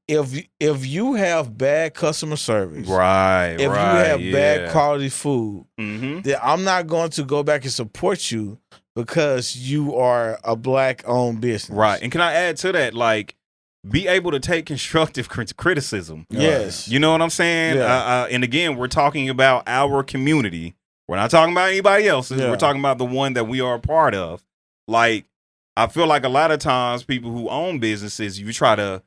if you have bad customer service, right, if you have bad quality food, then I'm not going to go back and support you because you are a black-owned business. Right. And can I add to that, like, be able to take constructive criticism. Yes. You know what I'm saying? Yeah. And again, we're talking about our community. We're not talking about anybody else's. We're talking about the one that we are a part of. Like, I feel like a lot of times people who own businesses, you try to,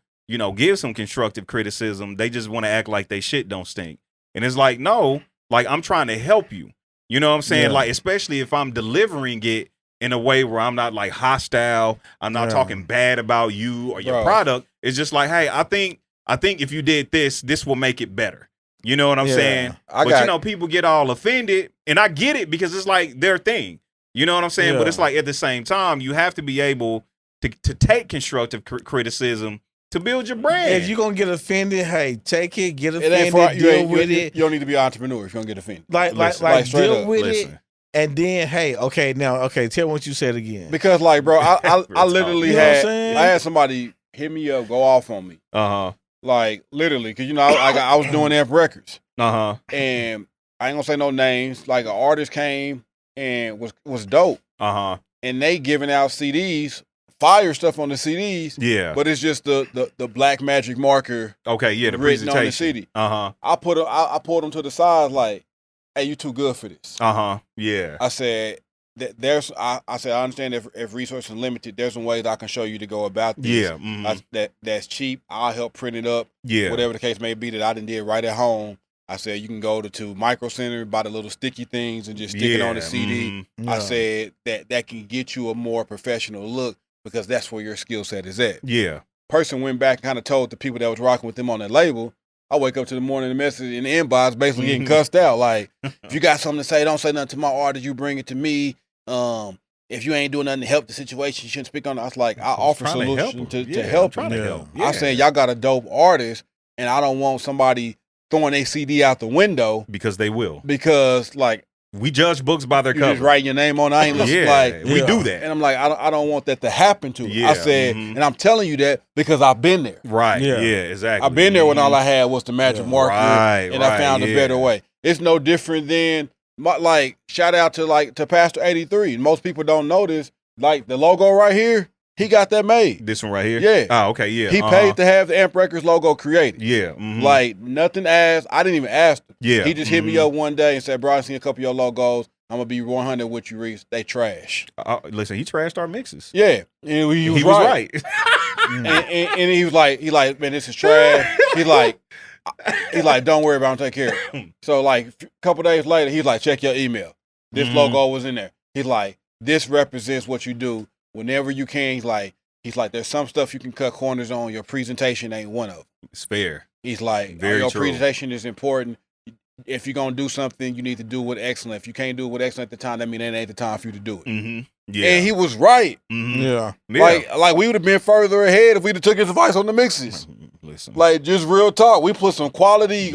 give some constructive criticism. They just want to act like they shit don't stink. And it's like, no, like, I'm trying to help you. You know what I'm saying? Like, especially if I'm delivering it in a way where I'm not like hostile, I'm not talking bad about you or your product. It's just like, hey, I think if you did this will make it better. You know what I'm saying? But people get all offended, and I get it because it's like their thing. You know what I'm saying? But it's like at the same time, you have to be able to take constructive criticism to build your brand. If you're gonna get offended, hey, take it, get offended, deal with it. You don't need to be an entrepreneur if you're gonna get offended. Like deal with it. And then, hey, tell me what you said again. Because, like, bro, I literally had somebody hit me up, go off on me. Like, literally, because, I was doing Amp Records. And I ain't gonna say no names. Like, an artist came and was dope. And they giving out CDs, fire stuff on the CDs. Yeah. But it's just the black magic marker. Okay, yeah, the written presentation on the CD. I pulled them to the side like, hey, you too good for this. Yeah. I said I understand if resources are limited, there's some ways I can show you to go about this. Yeah. That's cheap. I'll help print it up. Yeah. Whatever the case may be that I done did right at home. I said you can go to Micro Center, buy the little sticky things and just stick it on the CD. I said that can get you a more professional look because that's where your skill set is at. Yeah. Person went back and kind of told the people that was rocking with them on that label. I wake up to the morning, the message in the inbox basically getting cussed out. Like, if you got something to say, don't say nothing to my artist. You bring it to me. If you ain't doing nothing to help the situation, you shouldn't speak on it. I was like, I offer solutions to help you. I'm saying y'all got a dope artist, and I don't want somebody throwing their CD out the window. Because they will. Because, like, we judge books by their cover. Just writing your name on it. I ain't listen, we do that. And I'm like, I don't want that to happen to you. I said, and I'm telling you that because I've been there. Right. Yeah, exactly. I've been there when all I had was the magic marker, and I found a better way. It's no different than like shout out to Pastor 83. Most people don't know this. Like the logo right here, he got that made. This one right here? Yeah. Oh, okay, yeah. He paid to have the Amp Records logo created. Yeah. Like nothing asked. I didn't even ask him. Yeah. He just hit me up one day and said, bro, I seen a couple of your logos. I'm going to be 100 with you, Rece. They trash. Listen, he trashed our mixes. Yeah. And he was right. and he was like, man, this is trash. He's like, don't worry about it. I'm taking care of it. So, like, a couple days later, he's like, check your email. This logo was in there. He's like, this represents what you do whenever you can. He's like, there's some stuff you can cut corners on. Your presentation ain't one of them. It's fair. He's like, your presentation is important. If you're gonna do something, you need to do it with excellence. If you can't do it with excellence at the time, that means it ain't the time for you to do it. Mm-hmm. Yeah. And he was right. Mm-hmm. Yeah. Like we would have been further ahead if we'd have took his advice on the mixes. Listen. Like, just real talk. We put some quality,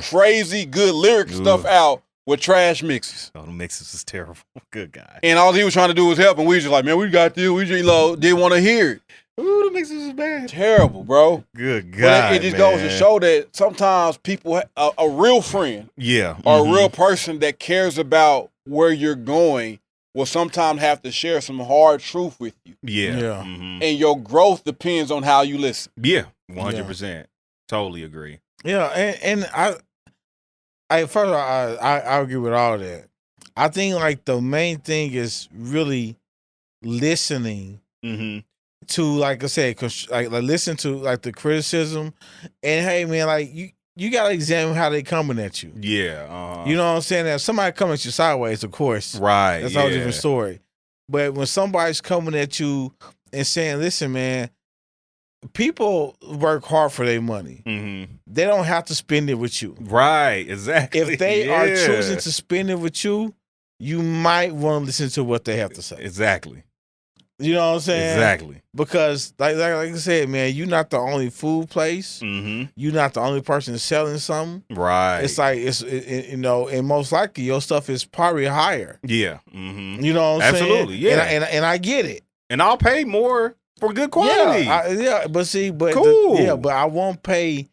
crazy, good lyric stuff out with trash mixes. Oh, the mixes is terrible. Good guy. And all he was trying to do was help, and we was just like, man, we got this. We just didn't want to hear it. Ooh, the mixes is bad. Terrible, bro. Good God, it just goes to show that sometimes people, a real friend, or a real person that cares about where you're going, will sometimes have to share some hard truth with you. Yeah. Mm-hmm. And your growth depends on how you listen. Yeah, 100%. Totally agree. Yeah, and I first of all, I agree with all that. I think like the main thing is really listening to, like I said, like listen to like the criticism, and hey man, like you gotta examine how they coming at you. Yeah, you know what I'm saying? If somebody coming at you sideways, of course, right? That's a different story. But when somebody's coming at you and saying, "Listen, man, people work hard for their money. Mm-hmm. They don't have to spend it with you, right? Exactly. If they are choosing to spend it with you, you might want to listen to what they have to say. Exactly. You know what I'm saying? Exactly. Because like I said, man, you're not the only food place. Mm-hmm. You're not the only person selling something. Right. It's like you know, and most likely your stuff is probably higher. Yeah. Mm-hmm. You know what I'm saying? Absolutely. Yeah. And I get it. And I'll pay more for good quality. But cool. But I won't pay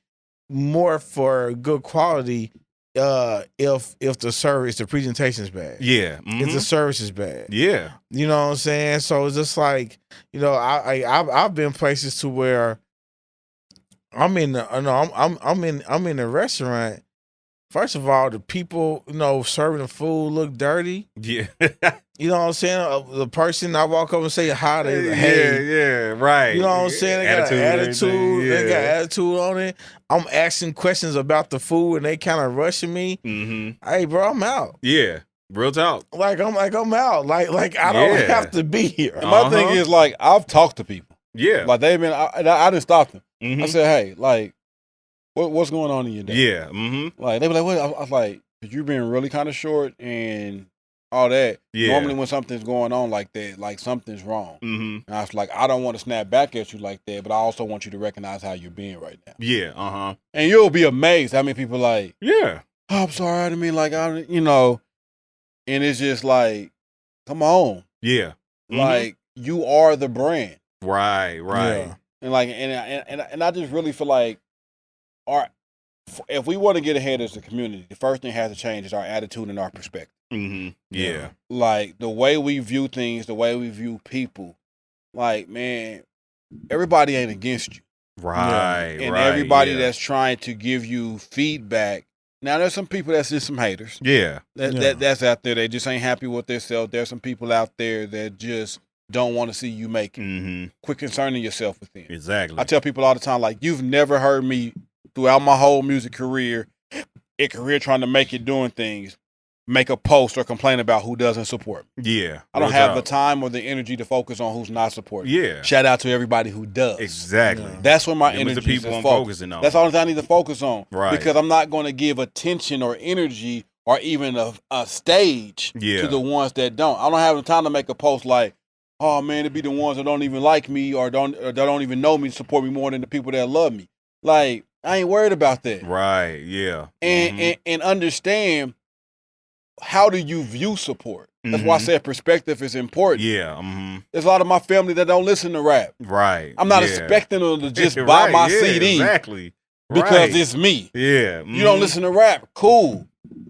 more for good quality if the service, the presentation is bad. Yeah. Mm-hmm. If the service is bad. Yeah. You know what I'm saying? So it's just like, you know, I've been places to where I'm in a restaurant. First of all, the people, you know, serving the food look dirty. Yeah. You know what I'm saying? The person I walk up and say hi, they like, hey. Yeah, right. You know what I'm saying? They got an attitude. Yeah. They got attitude on it. I'm asking questions about the food and they kind of rushing me. Mm-hmm. Hey, bro, I'm out. Yeah. Real talk. I'm out. Like I don't have to be here. And my thing is, like, I've talked to people. Yeah. Like, they've been, I didn't stop them. Mm-hmm. I said, hey, like, what's going on in your day? Yeah. Mm-hmm. Like, they be like, what? I was like, you're being really kind of short and all that. Yeah. Normally when something's going on like that, like something's wrong. Mm-hmm. And I was like, I don't want to snap back at you like that, but I also want you to recognize how you're being right now. Yeah. And you'll be amazed how many people like, yeah, oh, I'm sorry. I didn't mean like, you know, and it's just like, come on. Yeah. Mm-hmm. Like, you are the brand. Right. Yeah. And like, and I just really feel like if we want to get ahead as a community, the first thing has to change is our attitude and our perspective. Mm-hmm. Yeah. Like, the way we view things, the way we view people. Like, man, everybody ain't against you. Right. And everybody that's trying to give you feedback. Now, there's some people that's just some haters. Yeah. That's out there. They just ain't happy with themselves. There's some people out there that just don't want to see you make it. Mm-hmm. Quit concerning yourself with them. Exactly. I tell people all the time, like, you've never heard me throughout my whole music career trying to make it doing things, make a post or complain about who doesn't support me. Yeah. I don't have the time or the energy to focus on who's not supporting. Yeah. Shout out to everybody who does. Exactly. Yeah. That's where my energy is focusing on. That's all I need to focus on. Right. Because I'm not going to give attention or energy or even a stage to the ones that don't. I don't have the time to make a post like, oh man, it'd be the ones that don't even like me or don't even know me, support me more than the people that love me. Like, I ain't worried about that. Right, yeah. And understand, how do you view support? That's why I said perspective is important. Yeah. Mm-hmm. There's a lot of my family that don't listen to rap. Right. I'm not expecting them to just buy my CD. Exactly. Because it's me. Yeah. Mm-hmm. You don't listen to rap. Cool.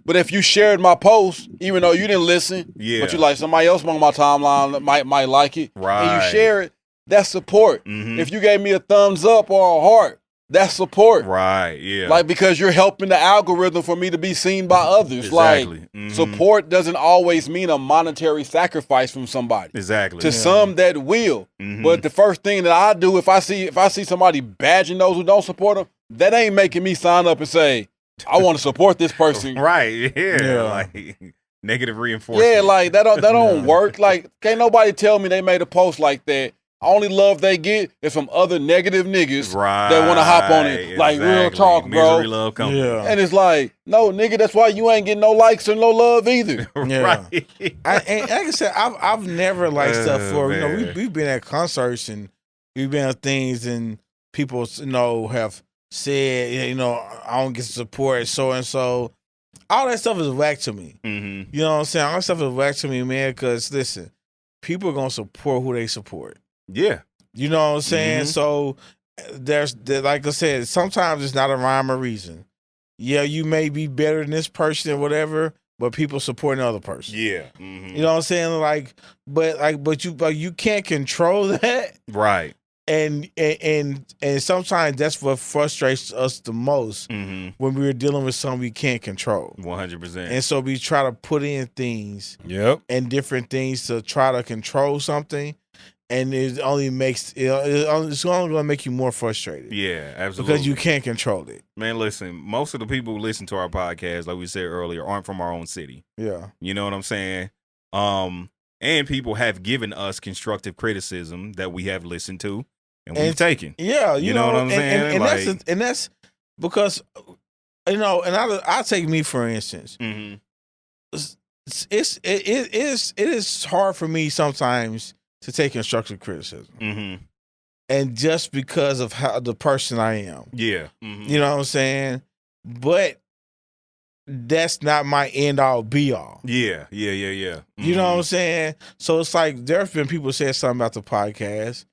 But if you shared my post, even though you didn't listen, but you like somebody else on my timeline might like it, and you share it, that's support. Mm-hmm. If you gave me a thumbs up or a heart, that's support. Right, yeah. Like, because you're helping the algorithm for me to be seen by others. Exactly. Like, support doesn't always mean a monetary sacrifice from somebody. Exactly. To some that will. Mm-hmm. But the first thing that I do, if I see somebody badging those who don't support them, that ain't making me sign up and say, I want to support this person. Right, yeah. Like, negative reinforcement. Yeah, like, that don't work. Like, can't nobody tell me they made a post like that only love they get is from other negative niggas that want to hop on it. Like, real talk, bro. Misery love company. Yeah. And it's like, no, nigga, that's why you ain't getting no likes or no love either. Yeah. And like I said, I've never liked stuff for, you know, we've been at concerts and we've been at things and people, you know, have said, you know, I don't get support so and so. All that stuff is whack to me. Mm-hmm. You know what I'm saying? All that stuff is whack to me, man, because listen, people are going to support who they support. Yeah. You know what I'm saying? Mm-hmm. So there's, like I said, sometimes it's not a rhyme or reason. Yeah, you may be better than this person or whatever, but people support another person. Yeah. Mm-hmm. You know what I'm saying? But you can't control that. Right. And sometimes that's what frustrates us the most when we're dealing with something we can't control. 100%. And so we try to put in things and different things to try to control something, and it only makes it's only going to make you more frustrated. Yeah, absolutely. Because you can't control it. Man, listen, most of the people who listen to our podcast, like we said earlier, aren't from our own city. Yeah. You know what I'm saying? And people have given us constructive criticism that we have listened to and we've taken. Yeah, you know what I'm saying? And that's because, you know, and I'll take me for instance. Mm-hmm. It is hard for me sometimes to take constructive criticism. Mm-hmm. And just because of how the person I am. Yeah. Mm-hmm. You know what I'm saying? But that's not my end all be all. Yeah. Mm-hmm. You know what I'm saying? So it's like there's been people said something about the podcast,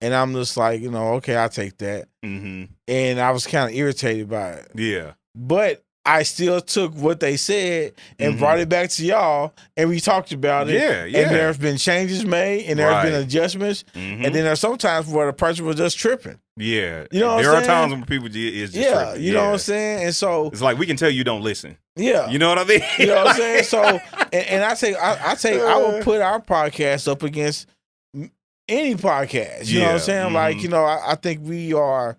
and I'm just like, you know, okay, I'll take that. Mm-hmm. And I was kind of irritated by it. Yeah. But I still took what they said and brought it back to y'all, and we talked about it. Yeah. And there have been changes made, and there have been adjustments. Mm-hmm. And then there's sometimes where the person was just tripping. Yeah. You know what there I'm are saying? times when people is just tripping. You know what I'm saying? And so it's like we can tell you don't listen. Yeah. You know what I mean? You know what I'm saying? So and I will put our podcast up against any podcast. You know what I'm saying? Mm-hmm. Like, you know, I think we are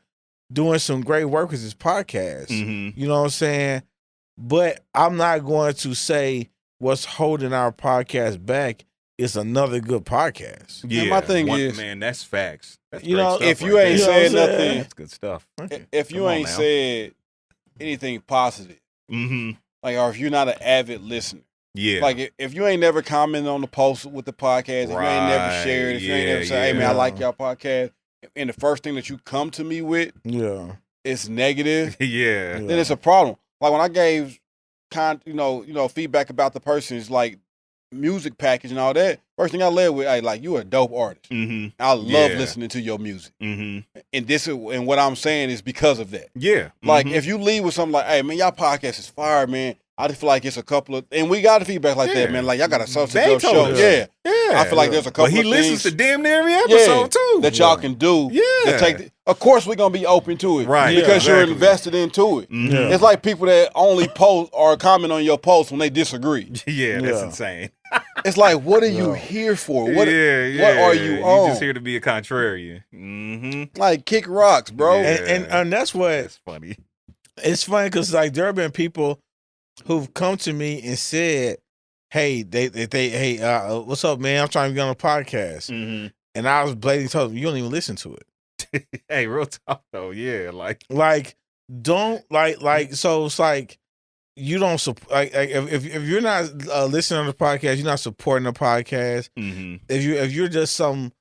doing some great work with this podcast. Mm-hmm. You know what I'm saying? But I'm not going to say what's holding our podcast back is another good podcast. Yeah, and my thing is, man, that's facts. That's you know, stuff if you ain't said nothing, that's good stuff. If you ain't said anything positive, like, or if you're not an avid listener, like if you ain't never commented on the post with the podcast, if you ain't never shared, if you ain't never said, "Hey man, I like y'all podcast," and the first thing that you come to me with, is negative, then it's a problem. Like when I gave feedback about the person's like music package and all that, first thing I led with, hey, like, you a dope artist. I love listening to your music. And what I'm saying is because of that. Like if you leave with something like, hey man, y'all podcast is fire, man. I just feel like it's a couple of, and we got the feedback like that, man. Like y'all got a substantive show. I feel like there's a couple of things. He listens to damn near every episode too. That y'all can do. Of course we're gonna be open to it. Right. Because you're invested into it. It's like people that only post or comment on your post when they disagree. That's insane. It's like, what are you here for? What are you on? You just here to be a contrarian. Like, kick rocks, bro. And that's what. That's funny. It's funny because like there have been people who've come to me and said, "Hey, hey, what's up, man? I'm trying to get on a podcast," and I was blatantly told them, "You don't even listen to it." Hey, real talk though, don't like. So it's like you don't support. Like if you're not listening to the podcast, you're not supporting the podcast. If you're just some,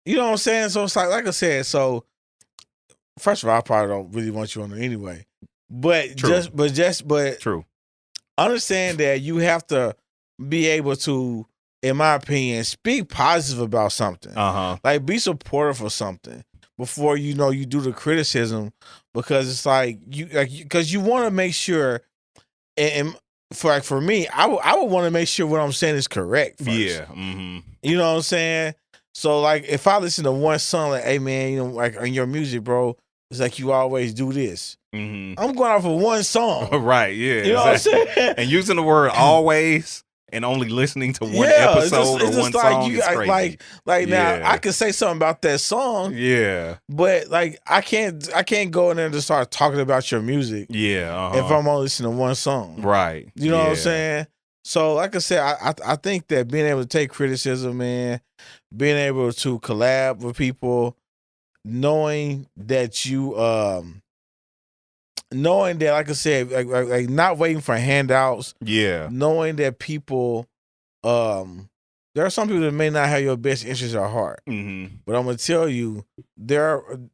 you know what I'm saying. So it's like I said. So first of all, I probably don't really want you on there anyway. But true. Understand that you have to be able to, in my opinion, speak positive about something. Like be supportive of something before you do the criticism, because it's like because you want to make sure. And for me, I would want to make sure what I'm saying is correct first. You know what I'm saying? So like if I listen to one song, like, hey man, like on your music, bro, it's like you always do this. I'm going off of one song. Right, You know what I'm saying? And using the word always and only listening to one episode or one song is crazy. Like now I can say something about that song. But like I can't go in there and just start talking about your music. If I'm only listening to one song. Right. You know what I'm saying? So like I said, I think that being able to take criticism, man, being able to collab with people, knowing that you, knowing that, like I said, like not waiting for handouts. Yeah. Knowing that people, there are some people that may not have your best interests at heart. Mm-hmm. But I'm going to tell you,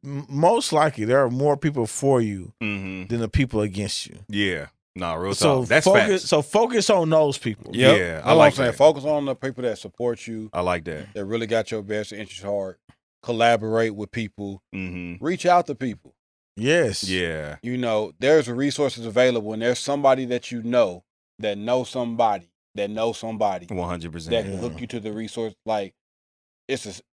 most likely there are more people for you than the people against you. Yeah. No, real talk. That's facts. So focus on those people. Yep. Yeah, I like that. Focus on the people that support you. I like that. That really got your best interest at heart. Collaborate with people. Mm-hmm. Reach out to people. Yes. Yeah. You know, there's resources available, and there's somebody that you know that knows somebody that knows somebody 100% that can hook you to the resource. Like,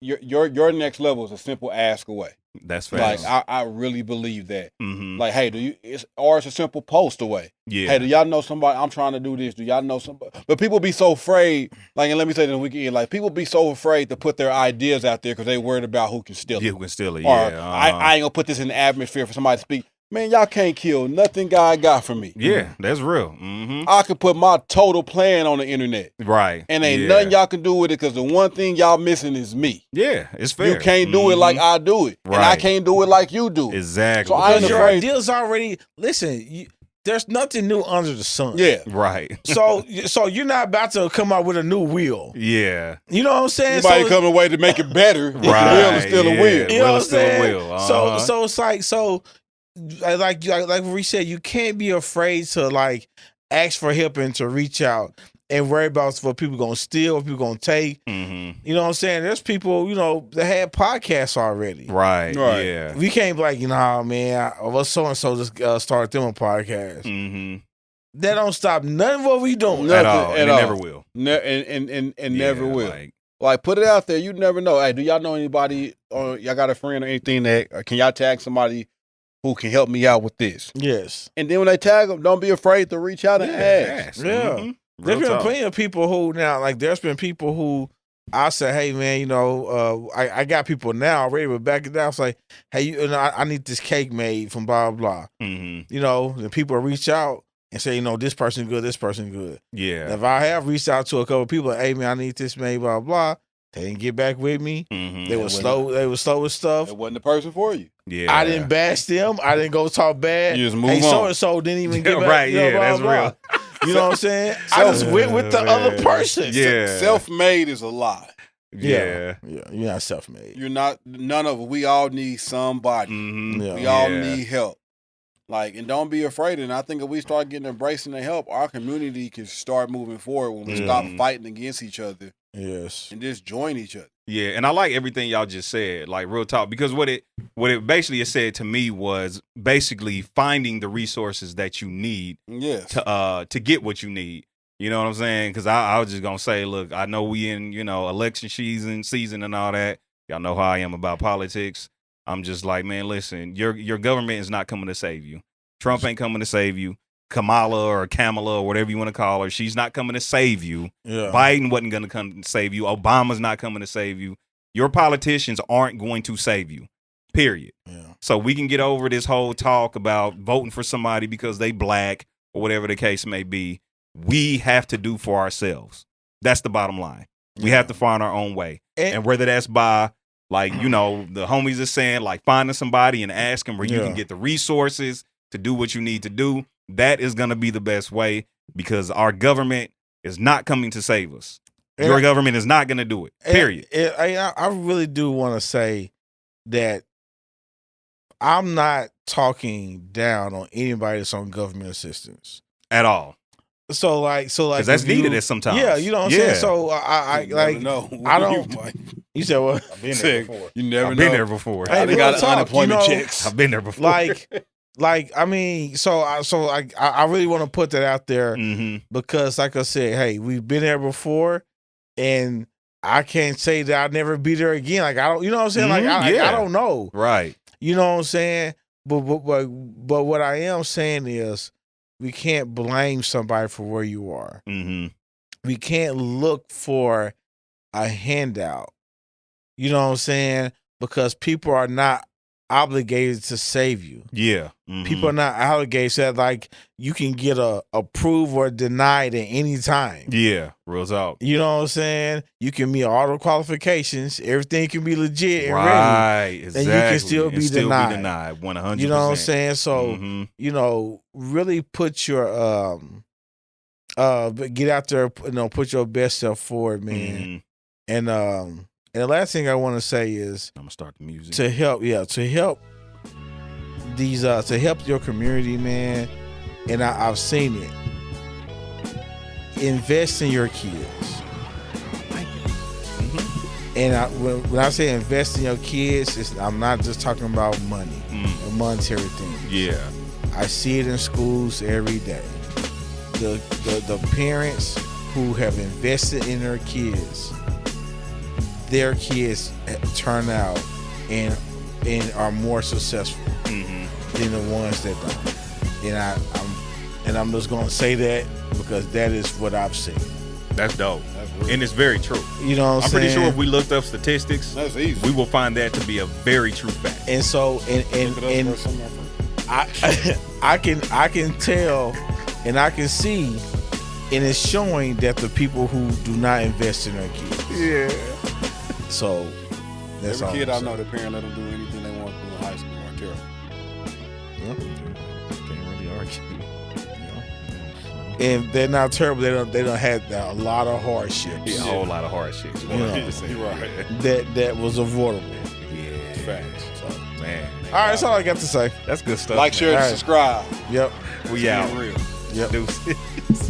your next level is a simple ask away. That's facts. Like, I really believe that. Mm-hmm. Like, hey, it's a simple post away. Yeah. Hey, do y'all know somebody? I'm trying to do this. Do y'all know somebody? But people be so afraid. Like, and let me say this weekend. Like, people be so afraid to put their ideas out there because they worried about who can steal it. Yeah, who can steal it? Or, yeah. I ain't gonna put this in the atmosphere for somebody to speak. Man, y'all can't kill nothing God got from me. Yeah, that's real. Mm-hmm. I could put my total plan on the internet. Right. And ain't nothing y'all can do with it because the one thing y'all missing is me. Yeah, it's fair. You can't do it like I do it. Right. And I can't do it like you do it. Exactly. So I ain't your afraid. ideas already, listen, there's nothing new under the sun. Yeah. Right. So you're not about to come out with a new wheel. Yeah. You know what I'm saying? Anybody come away to make it better. Right. The wheel is still a wheel. You know what I'm saying? Wheel. So it's like, like Rece said, you can't be afraid to like ask for help and to reach out and worry about what people gonna steal, what people gonna take. Mm-hmm. You know what I'm saying? There's people, that had podcasts already. Right. Yeah. We can't be like, man, well, so and so just started them a podcast. Mm-hmm. That don't stop none of what we doing at all. And it never will. Never will. Like, put it out there. You never know. Hey, do y'all know anybody? Or y'all got a friend or anything that? Or can y'all tag somebody who can help me out with this? Yes. And then when they tag them, don't be afraid to reach out and ask. Yeah. Mm-hmm. There's been plenty of people who now, like, there's been people who I say, hey, man, I got people now already, but back then I was like, hey, I need this cake made from blah, blah, blah. Mm-hmm. And people reach out and say, this person good, this person good. Yeah. And if I have reached out to a couple of people, hey, man, I need this made, blah, blah, they didn't get back with me. Mm-hmm. They were slow with stuff. It wasn't the person for you. Yeah. I didn't bash them. I didn't go talk bad. You just move on. So-and-so didn't even get back. Right, blah, that's blah. real. You know what I'm saying? I just went with the other person. Yeah. Self-made is a lie. Yeah. You're not self-made. You're not. None of it. We all need somebody. Mm-hmm. Yeah. We all need help. Like, and don't be afraid. And I think if we start getting embracing the help, our community can start moving forward when we stop fighting against each other. Yes. And just join each other. Yeah, and I like everything y'all just said, like real talk, because what it basically said to me was basically finding the resources that you need to get what you need. You know what I'm saying? Because I was just gonna say, look, I know we in election season and all that. Y'all know how I am about politics. I'm just like, man, listen, your government is not coming to save you. Trump ain't coming to save you. Kamala or whatever you want to call her, she's not coming to save you. Yeah. Biden wasn't going to come to save you. Obama's not coming to save you. Your politicians aren't going to save you, period. Yeah. So we can get over this whole talk about voting for somebody because they black or whatever the case may be. We have to do for ourselves. That's the bottom line. We have to find our own way. And whether that's by, like, the homies are saying, like, finding somebody and asking where you can get the resources to do what you need to do. That is going to be the best way because our government is not coming to save us. Your government is not going to do it, period. I really do want to say that I'm not talking down on anybody that's on government assistance. At all. So because that's needed at some times. Yeah, you know what I'm saying? So I like, know. I don't. You said what? I've been there before. You never I've know. been there before. Hey, they got unemployment checks. I've been there before. Like, I mean, I really want to put that out there because, like I said, hey, we've been there before, and I can't say that I'll never be there again. Like, I don't, you know what I'm saying? Like, I don't know. Right. You know what I'm saying? But what I am saying is we can't blame somebody for where you are. Mm-hmm. We can't look for a handout. You know what I'm saying? Because people are not obligated to save you. Yeah. People are not obligated. So like you can get approved or denied at any time. Yeah, rules out. You know what I'm saying? You can meet all the qualifications. Everything can be legit and ready. Right, exactly. And you can still be denied. 100%. You know what I'm saying? So, you know, really put your get out there, you know, put your best self forward, man. And the last thing I want to say is I'm gonna start the music to help these to help your community, man. And I've seen it. Invest in your kids. And when I say invest in your kids, I'm not just talking about money, or monetary things. Yeah, I see it in schools every day. The parents who have invested in their kids turn out and are more successful than the ones that don't. And I'm just gonna say that because that is what I've seen. That's dope. And it's very true. You know what I'm saying? I'm pretty sure if we looked up statistics, that's easy. We will find that to be a very true fact. And so I can tell and I can see, and it's showing that the people who do not invest in their kids. Yeah. So that's every all kid I know, their parent let them do anything they want to do in high school or terrible. Yeah. Can't really argue. And they're not terrible. They don't have a lot of hardships. Yeah, a whole lot of hardships. You know, you're right. That was avoidable. Yeah. Facts. So, man. All right, that's all I got to say. That's good stuff. Like, share, and subscribe. Yep. We out. Real. Yep. Deuces.